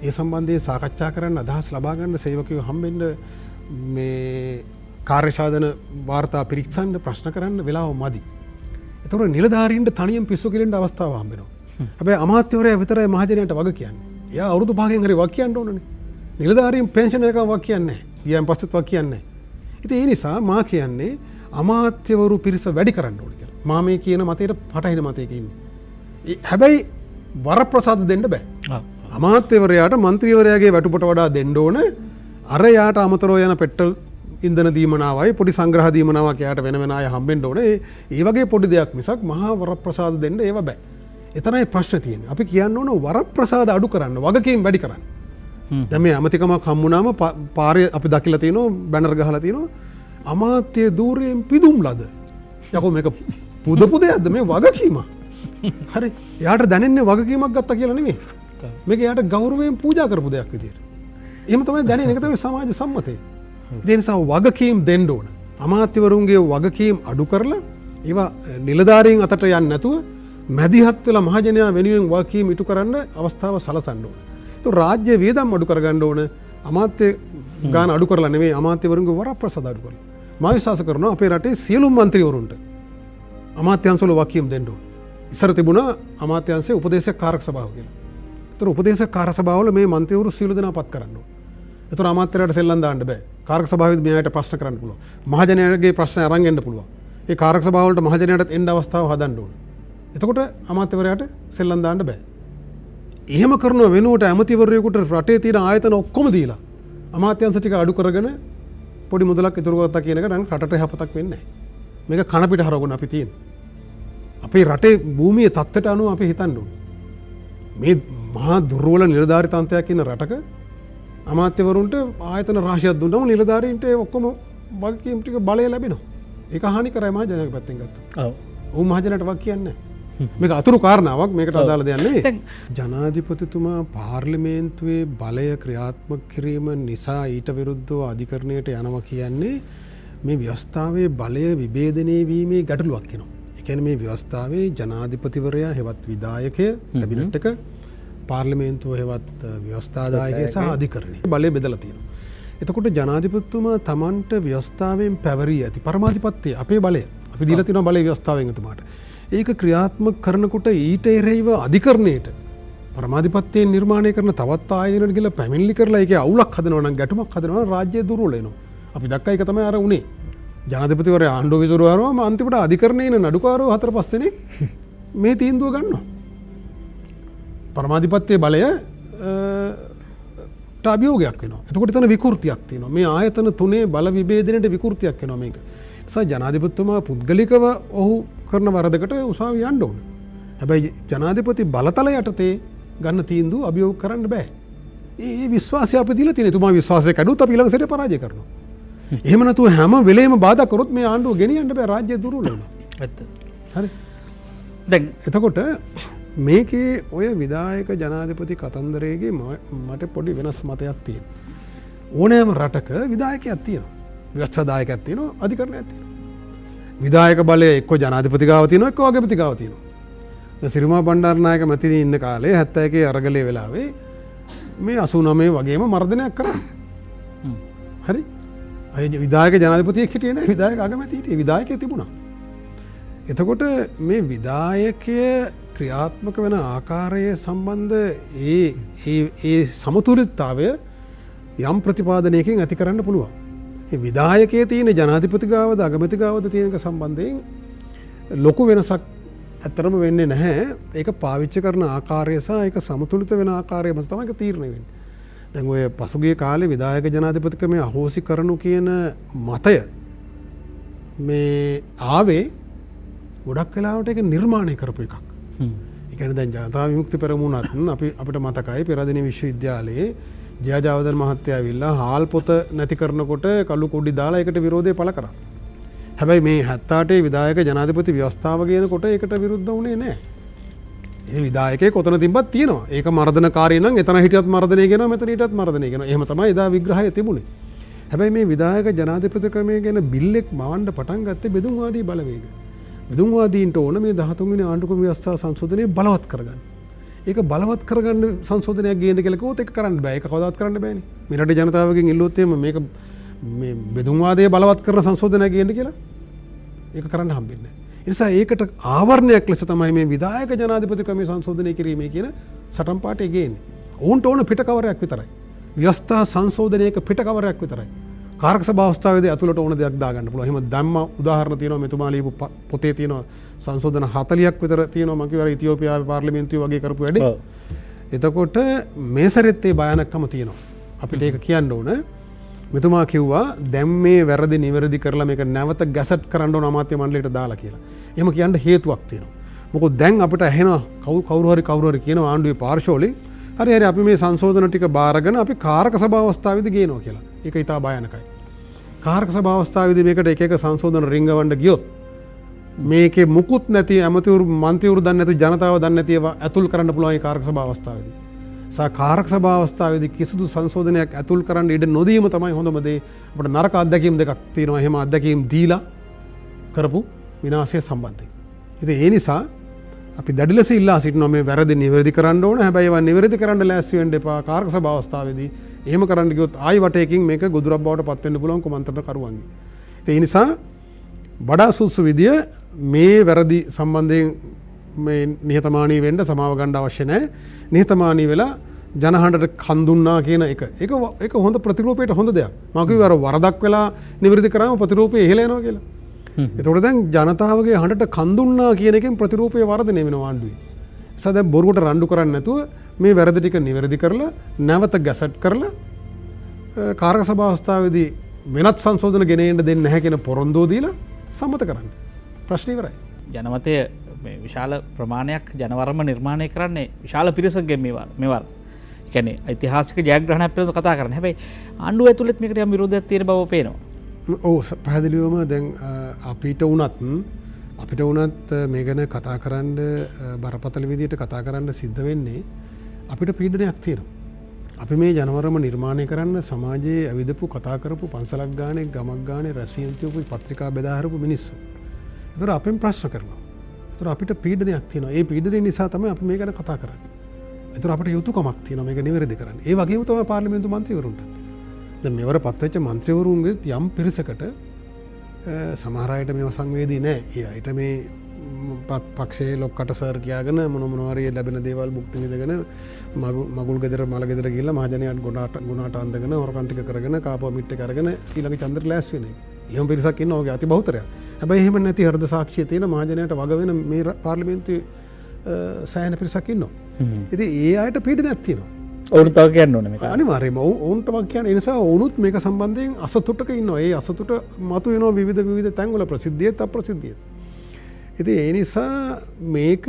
ඒ සම්බන්ධයෙන් සාකච්ඡා කරන්න අදහස් ලබා ගන්න සේවකයෝ හම්බෙන්න මේ කාර්ය සාධන වාර්තා පිරික්සන්න ප්‍රශ්න කරන්න වෙලාව මදි. ඒතකොට නිලධාරීන්ට තනියෙන් පිස්සු කෙලෙන්න අවස්ථාව හම්බ වෙනවා. හැබැයි අමාත්‍යවරයා විතරයි මහජනයාට වග කියන්නේ. එයා අවුරුදු 5කින් හරි වග කියන්න ඕනනේ. නිලධාරීන් පෙන්ෂන් එකම වග කියන්නේ නැහැ. ගියන් පස්සෙත් වග කියන්නේ නැහැ. ඉතින් ඒ නිසා මා කියන්නේ අමාත්‍යවරු පිරිස වැඩි කරන්න ඕනේ කියලා. මා මේ කියන මතයට පටහින මතයක ඉන්නේ. හැබැයි වරප්‍රසාද දෙන්න බෑ. අමාත්‍යවරයාට මන්ත්‍රීවරයාගේ වැටුපට වඩා දෙන්න ඕන. අර යාට අමතරව යන පෙට්‍රල් ඉන්ධන දීමනාවයි පොඩි සංග්‍රහ දීමනාවක් යාට වෙන වෙන අය හම්බෙන්න ඕනේ. ඒ වගේ පොඩි දෙයක් මිසක් මහා වරප්‍රසාද දෙන්න ඒව බෑ. එතනයි ප්‍රශ්න තියෙන්නේ. අපි කියන්න ඕන වරප්‍රසාද අඩු කරන්න, වගකීම් වැඩි කරන්න. දැන් මේ අමතිකමක් හම්බුනාම පාරේ අපි දකිලා තියෙනවා බැනර් ගහලා තියෙනවා අමාත්‍ය ධූරයෙන් පිදුම් ලද. යකෝ මේක පුදපු දෙයක්ද මේ වගකීම? හරි. යාට දැනෙන්නේ වගකීමක් ගත්තා කියලා නෙමෙයි. මේක යාට ගෞරවයෙන් පූජා කරපු දෙයක් විදියට. එහෙම තමයි දැනෙන්නේ. ඒක තමයි සමාජ සම්මතය. ඒ නිසා වගකීම් දෙන්න ඕන. අමාත්‍යවරුන්ගේ වගකීම් අඩු කරලා ඒවා නිලධාරීන් අතට යන්නේ නැතුව මැදිහත් වෙලා මහජනයා වෙනුවෙන් වගකීම් ඉටු කරන්න අවස්ථාව සලසන්න ඕන. ඒක රාජ්‍ය වියදම් අඩු කරගන්න ඕන. අමාත්‍ය ගාන අඩු කරලා නෙමෙයි අමාත්‍යවරුන්ගේ වරප්‍රසාද අඩු කරලා. මම විශ්වාස කරනවා අපේ රටේ සියලුම മന്ത്രിවරුන්ට අමාත්‍යංශවල වගකීම් දෙන්න ඕන. ඉස්සර තිබුණා අමාත්‍යංශයේ උපදේශක කාරක සභාව කියලා. ඒතර උපදේශක කාරක සභාවල මේ മന്ത്രിවරු සියලු දෙනා පත් කරන්න ඕන. ඒතර අමාත්‍යවරයාට සෙල්ලම් දාන්න බෑ. කාරක සභාවෙදි මෙයාට ප්‍රශ්න කරන්න පුළුවන්. මහජනයාගේ ප්‍රශ්න අරන් එන්න පුළුවන්. ඒ කාරක සභාවලට මහජනයාට එන්න අවස්ථාව හදන්න ඕන. එතකොට අමාත්‍යවරයාට සෙල්ලම් දාන්න බෑ. එහෙම කරන වෙනුවට ඇමතිවරයෙකුට රටේ තියෙන ආයතන ඔක්කොම දීලා අමාත්‍යංශ ටික අඩු කරගෙන පොඩි මුදලක් ඉතුරු කරගත්තා කියන එක නම් රටට යහපතක් වෙන්නේ නැහැ. මේක කන පිට හරවගෙන අපි තියෙන්නේ. අපේ රටේ භූමියේ තත්ත්වයට අනුව අපි හිතන්න ඕනේ. මේ මහා දුර්වල නිලධාරී තන්ත්‍රයක් ඉන්න රටක අමාත්‍යවරුන්ට ආයතන රාශියක් දුන්නම නිලධාරීන්ට ඔක්කොම වගකීම් ටික බලය ලැබෙනවා. ඒක හානි කරයි මහජනයාගේ පැත්තෙන් ගත්තා. ඔව්. ඌ මහජනයාට වග කියන්නේ නැහැ. මේක අතුරු කාරණාවක්. මේකට අදාළ දෙයක් නෙවෙයි. ජනාධිපතිතුමා පාර්ලිමේන්තුවේ බලය ක්‍රියාත්මක කිරීම නිසා ඊට විරුද්ධව අධිකරණයට යනවා කියන්නේ මේ ව්‍යවස්ථාවේ බලය විභේදනය වීමේ ගැටලුවක් වෙනවා. ඒ කියන්නේ මේ ව්‍යවස්ථාවේ ජනාධිපතිවරයා හෙවත් විධායකය කැබිනට් එක පාර්ලිමේන්තුව හෙවත් ව්‍යවස්ථාදායකය සහ අධිකරණය බලය බෙදලා තියෙනවා. එතකොට ජනාධිපතිතුමා Tamanට ව්‍යවස්ථාවෙන් පැවරී ඇති පරමාධිපත්‍යය අපේ බලය අපි දීලා තියෙන බලය ව්‍යවස්ථාවෙන් එතුමාට ඒක ක්‍රියාත්මක කරනකොට ඊට එරෙහිව අධිකරණයට පරමාධිපත්‍යයෙන් නිර්මාණය කරන තවත් ආයතනයකට ගිහලා පැමිණිලි කරලා ඒකේ අවුලක් හදනවා නම් ගැටුමක් හදනවා නම් රාජ්‍ය දුර්වල වෙනවා. අපි දැක්කා ඒක තමයි අර උනේ. ජනාධිපතිවරයා ආණ්ඩුව විසිරුවාම අන්තිමට අධිකරණයේ නඩුකාරෝ 4-5 දෙනෙක් මේ තීන්දුව ගන්නවා. පරමාධිපත්‍යයේ බලය අභියෝගයක් වෙනවා. එතකොට එතන විකෘතියක් තියෙනවා. මේ ආයතන තුනේ බල විභේදනයේ විකෘතියක් වෙනවා මේක. ඒ නිසා ජනාධිපතිතුමා පුද්ගලිකව ඔහු කරන වරදකට උසාවිය යන්න ඕන. හැබැයි ජනාධිපති බලතල යටතේ ගන්න තීන්දුව අභියෝග කරන්න බෑ. ඒ විශ්වාසය අපි දීලා තියෙනවා. එතුමා විශ්වාසය කඩුවොත් අපි ඊළඟ සැරේ පරාජය කරනවා. එහෙම නැතුව හැම වෙලේම බාධා කරොත් මේ ආණ්ඩුව ගෙනියන්න බෑ. රාජ්‍ය දුර්වල වෙනවා. ඇත්ත. හරි. දැන් එතකොට මේකේ ඔය විදායක ජනාධිපති කතන්දරයේගේ මට පොඩි වෙනස් මතයක් තියෙන. ඕනෑම රටක විදායකයක් තියෙනවා. ව්‍යවස්ථාදායකයක් තියෙනවා, අධිකරණයක් තියෙනවා. විදායක බලය එක්ක ජනාධිපති ගාව තියෙනවා, එක්ක අගමැති ගාව තියෙනවා. දැන් සිරිමා බණ්ඩාරනායක මැතිණිය ඉන්න කාලේ 71 අරගලයේ වෙලාවේ මේ 89 වගේම මර්ධනයක් කරා. හරි. අය විදායක ජනාධිපතියෙක් හිටියේ නැහැ, විදායක අගමැති හිටියේ, විදායකයෙක් තිබුණා. එතකොට මේ විදායකය ක්‍රියාත්මක වෙන ආකාරය සම්බන්ධ ඒ සමතුලිතතාවය යම් ප්‍රතිපාදනයකින් ඇති කරන්න පුළුවන්. ඒ විදායකයේ තියෙන ජනාධිපති ගාවද අගමැති ගාවද තියෙන සම්බන්ධයෙන් ලොකු වෙනසක් ඇත්තරම වෙන්නේ නැහැ. ඒක පාවිච්චි කරන ආකාරය සහ ඒක සමතුලිත වෙන ආකාරය මත තමයි ඒක තීරණය වෙන්නේ. දැන් ඔය පසුගිය කාලේ විදායක ජනාධිපතිකමේ අහෝසි කරනු කියන මතය මේ ආවේ ගොඩක් වෙලාවට ඒක නිර්මාණය කරපු එකක්. ඒ කියන්නේ දැන් ජනතා විමුක්ති පෙරමුණත් අපිට මතකයි පෙරදින විශ්වවිද්‍යාලයේ ජයජාවදන මහත්තයා ඇවිල්ලා හාල් පොත නැති කරනකොට කළු කුඩි දාලා ඒකට විරෝධය පළ කරා. හැබැයි මේ 78 විදායක ජනාධිපති ව්‍යවස්ථාව කියනකොට ඒකට විරුද්ධ වුණේ නැහැ. ඒ විදායකයෙක් කොතන තිබ්බත් තියෙනවා. ඒක මර්ධනකාරී නම් එතන හිටියත් මර්ධනය කරනවා, මෙතන හිටියත් මර්ධනය කරනවා. එහෙම තමයි එදා විග්‍රහය තිබුණේ. හැබැයි මේ විදායක ජනාධිපති ක්‍රමය ගැන බිල්ලෙක් මවන්න පටන් ගත්තේ බෙදුම්වාදී බලවේග. බෙදුම්වාදීන්ට ඕන මේ 13 වෙනි ආණ්ඩුක්‍රම ව්‍යවස්ථා සංශෝධනය බලවත් කරගන්න. ඒක බලවත් කරගන්න සංශෝධනයක් ගේන්න කියලා කිව්වොත් ඒක කරන්න බෑ. ඒක කවදාවත් කරන්න බෑනේ. මේ රටේ ජනතාවගෙන් ඉල්ලුවොත් එහෙම මේක මේ බෙදුම්වාදය බලවත් කරන සංශෝධනයක් ගේන්න කියලා ඒක කරන්න හම්බෙන්නේ නැහැ. ඒ නිසා ඒකට ආවරණයක් ලෙස තමයි මේ විදායක ජනාධිපති ක්‍රමයේ සංශෝධනය කිරීමේ කියන සටන් පාඨය ගේන්නේ. ඕන්ට ඕන පිටකවරයක් විතරයි. ව්‍යවස්ථා සංශෝධනයක පිටකවරයක් විතරයි. කාරක සභා අවස්ථාවේදී ඇතුළට ඕන දෙයක් දාගන්න පුළුවන්. එහෙම ධම්ම උදාහරණ තියෙනවා මෙතුමා ලියපු පොතේ තියෙනවා සංශෝධන 40ක් විතර තියෙනවා මම කියවර ඉතියෝපියාවේ පාර්ලිමේන්තුවේ වගේ කරපු වැඩේ. එතකොට මේ සැරෙත් ඒ භයානකම තියෙනවා. අපිට ඒක කියන්න ඕන. මෙතුමා කිව්වා දැන් මේ වැරදි නිවැරදි කරලා මේක නැවත ගැසට් කරන්න ඕන අමාත්‍ය මණ්ඩලයට දාලා කියලා. එහෙම කියන්න හේතුවක් තියෙනවා. මොකද දැන් අපිට ඇහෙනවා කවුරු හරි කියන ආණ්ඩුවේ පාර්ශවලින් හරි අපි මේ සංශෝධන ටික බාරගෙන අපි කාරක සභා අවස්ථාවේදී ගේනවා කියලා. ඒක ඉතා භයානකයි. කාරක සභා අවස්ථාවේදී මේකට එක එක සංශෝධන රිංගවන්න ගියොත් මේකේ මුකුත් නැති ඇමතිවරු මන්ත්‍රීවරු දන්නේ නැති ජනතාව දන්නේ නැති ඒවා ඇතුල් කරන්න පුළුවන් ඒ කාරක සභා අවස්ථාවේදී. කාරක සභා අවස්ථාවේදී කිසිදු සංශෝධනයක් ඇතුල් කරන්න ඉඩ නොදීම තමයි හොඳම දේ. අපිට නරක අත්දැකීම් දෙකක් තියෙනවා. එහෙම අත්දැකීම් දීලා කරපු විනාශය සම්බන්ධයෙන්. ඉතින් ඒ නිසා අපි දැඩි ලෙස ඉල්ලා සිටිනවා මේ වැරදි නිවැරදි කරන්න ඕන. හැබැයි ඒවා නිවැරදි කරන්න ලෑස්ති වෙන්න එපා. කාරක සභා අවස්ථාවේදී එහෙම කරන්න ගියොත් ආයි වටේකින් මේක ගොදුරක් බවට පත් වෙන්න පුළුවන් කුමන්ත්‍රණ කරුවන්ගේ. ඒ නිසා වඩා සුසු විදිය මේ වැරදි සම්බන්ධයෙන් මේ නිහතමානී වෙන්න සමාව ගන්න අවශ්‍ය නැහැ. නිහතමානී වෙලා ජනහඬට කන් දුන්නා කියන එක. ඒක හොඳ ප්‍රතිරූපයට හොඳ දෙයක්. මම කිව්වා අර වරදක් වෙලා නිවැරදි කරාම ප්‍රතිරූපය ඉහළ යනවා කියලා. එතකොට දැන් ජනතාවගේ හඬට කන් දුන්නා කියන එකෙන් ප්‍රතිරූපය වර්ධනය වෙනවා ආණ්ඩුවේ. ඒ දැන් බොරුවට රණ්ඩු කරන්නේ නැතුව මේ වැරදි ටික නිවැරදි කරලා නැවත ගැසට් කරලා කාරක සභා අවස්ථාවේදී වෙනත් සංශෝධන ගෙන එන්න දෙන්නේ නැහැ කියන පොරොන්දුව දීලා සම්මත කරන්න. ප්‍රශ්නේ ඉවරයි. ජනමතය විශාල ප්‍රමාණයක් ජනවරම නිර්මාණය කරන්නේ විශාල පිරිසක්ගෙන් මේවල්. කියන්නේ ඓතිහාසික ජයග්‍රහණයක් පිළිබඳව කතා කරන්නේ. හැබැයි ආණ්ඩුව ඇතුළෙත් මේකට යම් විරෝධයක් තියෙන බව පේනවා. ඔව් පැහැදිලිවම දැන් අපිට වුණත් මේ ගැන කතා කරන්න බරපතල විදියට කතා කරන්න සිද්ධ වෙන්නේ අපිට පීඩනයක් තියෙනවා. අපි මේ ජනවරම නිර්මාණය කරන්න සමාජයේ ඇවිදපු කතා කරපු පන්සලක් ගානේ ගමක් ගානේ රැසියෙන් තියපු පත්‍රිකා බෙදා හරපු මිනිස්සු. ඒතර අපෙන් ප්‍රශ්න කරනවා. ඒතර අපිට පීඩනයක් තියෙනවා. ඒ පීඩනය නිසා තමයි අපි මේ ගැන කතා කරන්නේ. ඒතර අපිට යුතුයකමක් තියෙනවා මේක නිවැරදි කරන්න. ඒ වගේම තමයි පාර්ලිමේන්තු මන්ත්‍රීවරුන්ට. දැන් මෙවර පත්වෙච්ච මන්ත්‍රීවරුන්ගේ යම් පිරිසකට සමහර අයට මේව සංවේදී නැහැ. ඒ අයට මේ පක්ෂයේ ලොක්කට සර් කියාගෙන මොනවාරි ලැබෙන දේවල් භුක්ති විඳගෙන මගුල් ගෙදර මල ගෙදර ගිහලා මහජනයාට ගුණාට අඳගෙන හොරකම් ටික කරගෙන කාපුවා මිට්ටේ කරගෙන ඊළඟ චන්ද්‍ර ලෑස් වෙන්නේ. එහෙම පිරිසක් ඉන්නවා ඔගේ අති බහුතරයක්. හැබැයි එහෙම නැති හෘද සාක්ෂිය තියෙන මහජනයාට වග වෙන මේ පාර්ලිමේන්තුවේ සෑහෙන පිරිසක් ඉන්නවා. ඉතින් ඒ අයට පීඩනයක් තියෙනවා. ඔවුන් තව කියන්න ඕනේ මේක. අනිවාර්යයෙන්ම ඔවුන්ට වක් කියන්නේ ඒ නිසා ඔවුනුත් මේක සම්බන්ධයෙන් අසතුටක ඉන්නවා. ඒ අසතුට මතු වෙනවා විවිධ තැන්වල ප්‍රසිද්ධියත් අප්‍රසිද්ධියත්. ඉතින් ඒ නිසා මේක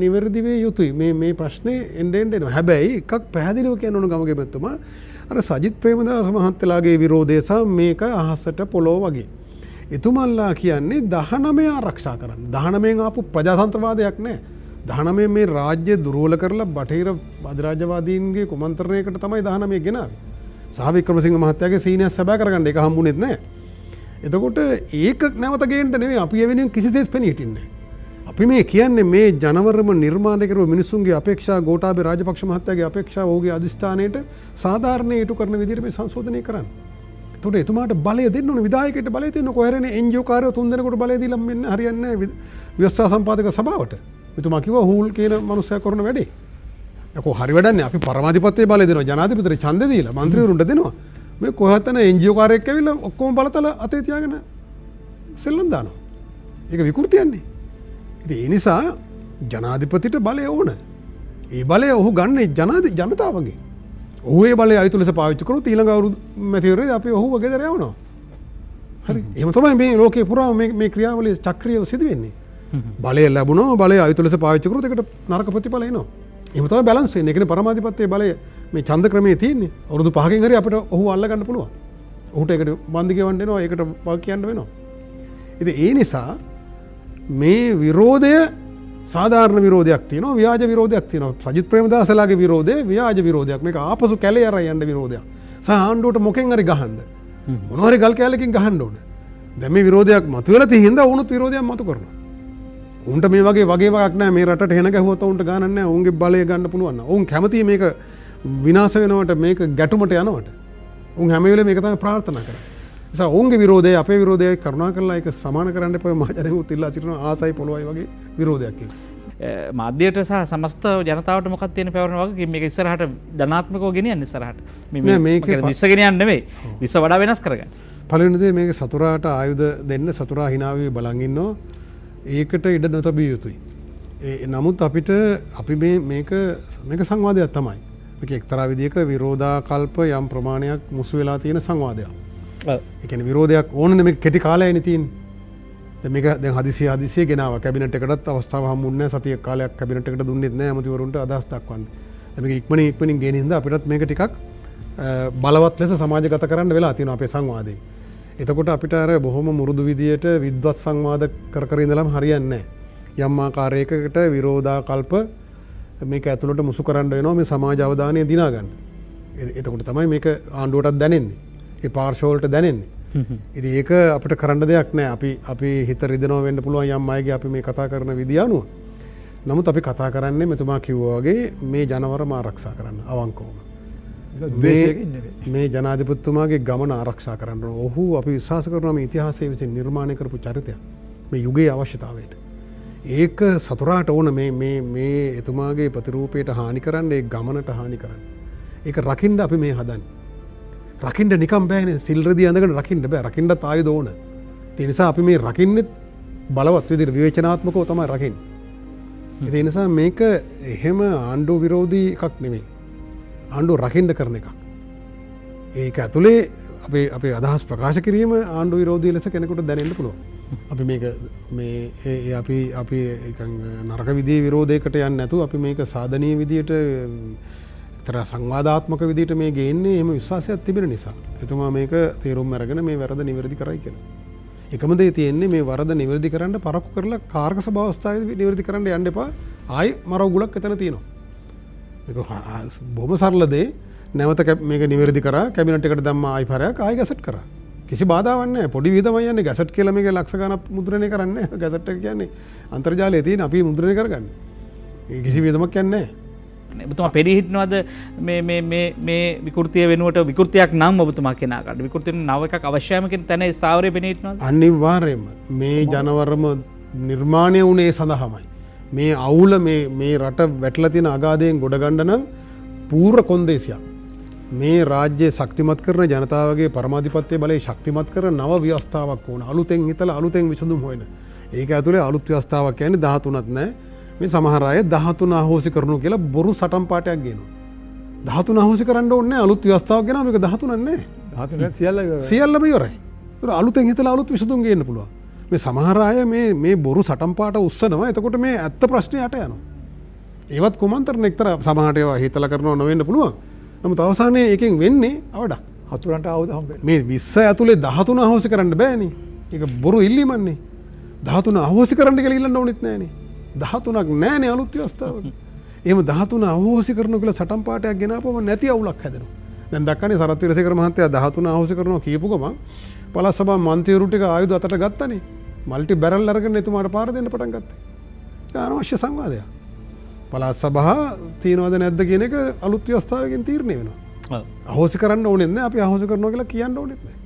නිවැරදි වේ යුතුයි. මේ ප්‍රශ්නේ එන්න එනවා. හැබැයි එකක් පැහැදිලිව කියන්න ඕන ගමගේ මැතිතුමා අර සජිත් ප්‍රේමදාස මහත්තයාගේ විරෝධය සහ මේක අහසට පොළොව වගේ. එතුමන්ලා කියන්නේ 19 ආරක්ෂා කරන්න. 19න් ආපු ප්‍රජාතන්ත්‍රවාදයක් නෑ. 19 මේ රාජ්‍ය දුර්වල කරලා බටහිර අධිරාජ්‍යවාදීන්ගේ කුමන්ත්‍රණයකට තමයි 19 ගෙනාවේ. සහ වික්‍රමසිංහ මහත්තයාගේ සීනියර් සභා කරගන්න ඒක හම්බුනේත් නැහැ. එතකොට ඒක නැවත ගේන්න නෙවෙයි අපි ඒ වෙනුවෙන් කිසිසේත් පෙනී හිටින්නේ නැහැ. අපි මේ කියන්නේ මේ ජනවරම නිර්මාණය කරුව මිනිසුන්ගේ අපේක්ෂා ගෝඨාභය රාජපක්ෂ මහත්තයාගේ අපේක්ෂා ඔහුගේ අධිෂ්ඨානයට සාධාරණේ ඉටු කරන විදිහට මේ සංශෝධනය කරන්න. එතකොට එතුමාට බලය දෙන්න ඕනේ විධායකයට බලය දෙන්න කොහරනේ NGO කාර්යෝ 3 දෙනෙකුට බලය දීලා මෙන්න හරියන්නේ නැහැ ව්‍යවස්ථා සම්පාදක සභාවට. එතුමා කිව්වා හූල් කියන මනුස්සයා කරන වැඩේ. යකෝ හරි වැඩන්නේ අපි පරමාධිපත්‍යයේ බලය දෙනවා ජනාධිපතිට ඡන්දය දීලා മന്ത്രിවරුන්ට දෙනවා. මේ කොහොතන NGO කාර්යයක් ඇවිල්ලා ඔක්කොම බලතල අතේ තියාගෙන සෙල්ලම් දානවා. ඒක විකෘතියන්නේ. ඉතින් ඒ නිසා ජනාධිපතිට බලය ඕන. ඒ බලය ඔහු ගන්නේ ජනතාවගේ. ඔහු ඒ බලය අයුතු ලෙස පාවිච්චි කරොත් ඊළඟ අවුරුදු මැතිවරණයේදී අපි ඔහු ගෙදර යවනවා. හරි. එහෙම තමයි මේ ලෝකේ පුරා මේ ක්‍රියාවලිය චක්‍රීයව සිදු වෙන්නේ. බලය ලැබුණා බලය අයුතු ලෙස පාවිච්චි කරොත් ඒකට නරක ප්‍රතිඵල එනවා. එහෙම තමයි බැලන්ස් වෙන්නේ. ඒ කියන්නේ පරමාධිපත්‍යයේ බලය මේ ඡන්ද ක්‍රමයේ තියෙන්නේ. අවුරුදු 5කින් හරි අපිට ඔහු අල්ල ගන්න පුළුවන්. ඔහුට ඒකට බන්දි ගෙවන්න වෙනවා. ඒකට වාක් කියන්න වෙනවා. ඉතින් ඒ නිසා මේ විරෝධය සාධාරණ විරෝධයක් තියෙනවා ව්‍යාජ විරෝධයක් තියෙනවා. සජිත් ප්‍රේමදාසලාගේ විරෝධය ව්‍යාජ විරෝධයක්. මේක ආපසු කැලේ අරන් යන්න විරෝධයක්. සහ ආණ්ඩුවට මොකෙන් හරි ගහන්න. මොනවා හරි ගල් කැලකින් ගහන්න ඕනේ. දැන් මේ විරෝධයක් මතුවෙලා තියෙනවා වුණත් විරෝධයක් මතු කරනවා. උන්ට මේ වගේ වගේක් නැහැ මේ රටට හෙන ගැහුවොත් උන්ට ගානක් නැහැ. උන්ගේ බලය ගන්න පුළුවන්. උන් කැමති මේක විනාශ වෙනවට මේක ගැටුමට යනවට. උන් හැම වෙලේම මේක තමයි ප්‍රාර්ථනා කරන්නේ. නිසා ඔවුන්ගේ විරෝධය අපේ විරෝධය කරුණා කරලා ඒක සමාන කරන්න එපා මහජනයෙකුත් ඉල්ලා සිටිනවා ආසයි පොළොවයි වගේ විරෝධයක් කියලා. මාධ්‍යයට සහ සමස්ත ජනතාවට මොකක්ද තියෙන පැවරන වගේ මේක ඉස්සරහට ධනාත්මකව ගෙනියන්න ඉස්සරහට. මේක විශ්ව ගෙනියන්න නෙවෙයි. විශ්ව වඩා වෙනස් කරගන්න. පළවෙනි දේ මේක සතුරාට ආයුධ දෙන්න සතුරා hina වෙවි බලන් ඉන්නවා. ඒකට ඉඩ නොතැබිය යුතුයි. නමුත් අපිට අපි මේක සංවාදයක් තමයි. මේක එක්තරා විදිහක විරෝධාකල්ප යම් ප්‍රමාණයක් මුසු වෙලා තියෙන සංවාදයක්. ඒ කියන්නේ විරෝධයක් ඕනනේ මේක කෙටි කාලයයිනේ තියෙන්නේ. දැන් මේක දැන් හදිසිය ගෙනාවා කැබිනට් එකටත් අවස්ථාව හම්බුන්නේ නැහැ. සතියක් කාලයක් කැබිනට් එකට දුන්නෙත් නැහැ ඇමතිවරුන්ට අදහස් දක්වන්න. දැන් මේක ඉක්මනින් ගේන හින්දා අපිටත් මේක ටිකක් බලවත් ලෙස සමාජගත කරන්න වෙලා තියෙනවා අපේ සංවාදේ. එතකොට අපිට අර බොහොම මුරුදු විදියට විද්වත් සංවාද කර ඉඳලම හරියන්නේ නැහැ. යම් ආකාරයකට විරෝධාකල්ප මේක ඇතුළට මුසු කරන්න වෙනවා මේ සමාජ අවධානය දිනා ගන්න. එතකොට තමයි මේක ආණ්ඩුවටත් දැනෙන්නේ. ඒ පාර්ශවවලට දැනෙන්නේ. ඉතින් ඒක අපිට කරන්න දෙයක් නැහැ. අපි හිත රිදෙනවා වෙන්න පුළුවන් යම් අයගේ අපි මේ කතා කරන විදිය අනුව. නමුත් අපි කතා කරන්නේ මෙතුමා කිව්වා වගේ මේ ජනවරම ආරක්ෂා කරන්න අවංකවම. මේ ජනාධිපතිතුමාගේ ගමන ආරක්ෂා කරන්න ඔහු අපි විශ්වාස කරනවා මේ ඉතිහාසයේ විසින් නිර්මාණය කරපු චරිතයක්. මේ යුගයේ අවශ්‍යතාවයට. ඒක සතුරාට ඕන මේ එතුමාගේ ප්‍රතිරූපයට හානි කරන්න ඒ ගමනට හානි කරන්න. ඒක රකින්න අපි මේ හදන්නේ. රකින්න නිකම් බෑනේ සිල් රෙදි අඳගෙන රකින්න බෑ. රකින්නත් ආයුධ ඕන. ඒ නිසා අපි මේ රකින්නෙත් බලවත් විදිහට විවේචනාත්මකව තමයි රකින්නේ. ඒ නිසා මේක එහෙම ආණ්ඩුව විරෝධී එකක් නෙමෙයි. ආණ්ඩුව රකින්න කරන එකක්. ඒක ඇතුලේ අපේ අදහස් ප්‍රකාශ කිරීම ආණ්ඩුව විරෝධී ලෙස කෙනෙකුට දැනෙන්න පුළුවන්. අපි මේක අපි නරක විදිහේ විරෝධයකට යන්නේ නැතුව අපි මේක සාධනීය විදියට තර සංවාදාත්මක විදිහට මේ ගේන්නේ එහෙම විශ්වාසයක් තිබෙන නිසා. එතුමා මේක තේරුම් අරගෙන මේ වැරද්ද නිවැරදි කරයි කියලා. එකම දේ තියෙන්නේ මේ වරද නිවැරදි කරන්න පරක්කු කරලා කාර්ක සභාව අවස්ථාවේදී නිවැරදි කරන්න යන්න එපා. ආයි මරව ගුලක් එතන තියෙනවා. මේක බොහොම සරල දේ. නැවත මේක නිවැරදි කරා කැබිනට් එකට දැම්මා ආයි පරයක් ආයි ගැසට් කරා. කිසි බාධාවක් නැහැ. පොඩි වියදමක් යන්නේ ගැසට් කියලා මේක ලක්ෂ ගණන් මුද්‍රණය කරන්නේ නැහැ. ගැසට් එක කියන්නේ අන්තර්ජාලයේ තියෙන අපි මුද්‍රණය කරගන්නේ. ඒ කිසි වියදමක් යන්නේ නැහැ. ඔබතුමා පෙරී හිටනවද මේ විකෘතිය වෙනුවට විකෘතියක් නම් ඔබතුමා කෙනාකට විකෘතිය නව එකක් අවශ්‍යම කියන තැන ස්ථාවරය පෙනී හිටනවද? අනිවාර්යයෙන්ම මේ ජනවරම නිර්මාණය වුණේ සඳහාමයි. මේ අවුල මේ රට වැටලා තියෙන අගාධයෙන් ගොඩ ගන්න නම් පූර්ව කොන්දේසියක්. මේ රාජ්‍ය ශක්තිමත් කරන ජනතාවගේ පරමාධිපත්‍ය බලය ශක්තිමත් කරන නව ව්‍යවස්ථාවක් ඕන. අලුතෙන් හිතලා අලුතෙන් විසඳුම් හොයන. ඒක ඇතුලේ අලුත් ව්‍යවස්ථාවක් කියන්නේ 13ක් නැහැ. මේ සමහර අය 13 අහෝසි කරනු කියලා බොරු සටන් පාටයක් ගේනවා. 13 අහෝසි කරන්න ඕනේ අලුත් ව්‍යවස්ථාවක් ගෙනා මේක 13ක් නෑ. 13 සියල්ලම ඉවරයි. ඒතර අලුතෙන් හිතලා අලුත් විසඳුම් ගේන්න පුළුවන්. මේ සමහර අය මේ බොරු සටන් පාට උස්සනවා. එතකොට මේ ඇත්ත ප්‍රශ්නේ යට යනවා. ඒවත් කුමන්තරණ එක්තරා සමහරට ඒවා හිතලා කරනව නොවෙන්න පුළුවන්. නමුත් අවසානයේ එකෙන් වෙන්නේ අවඩක්. හතුරන්ට ආයුධ හම්බෙන්නේ. මේ 20 ඇතුලේ 13 අහෝසි කරන්න බෑනේ. ඒක බොරු ඉල්ලීමන්නේ. 13 අහෝසි කරන්න කියලා ඉල්ලන්න ඕනෙත් නෑනේ. 13ක් නෑනේ අලුත් ව්‍යවස්ථාවක. එහෙම 13 අහෝසි කරන කියලා සටන් පාටයක් ගෙනාපුවම නැති අවුලක් හැදෙනවා. දැන් දක්කනේ සරත් විරසේකර මහත්තයා 13 අහෝසි කරනවා කියපු ගමන් පළාත් සභා මන්ත්‍රීවරු ටික ආයුධ අතට ගත්තනේ. මල්ටි බැරල් අරගෙන එතුමාට පාර දෙන්න පටන් ගත්තා. ඒක අනවශ්‍ය සංවාදයක්. පළාත් සභාව තියනවද නැද්ද කියන එක අලුත් ව්‍යවස්ථාවකින් තීරණය වෙනවා. අහෝසි කරන්න ඕනෙත් නෑ අපි අහෝසි කරනවා කියලා කියන්න ඕනෙත් නෑ.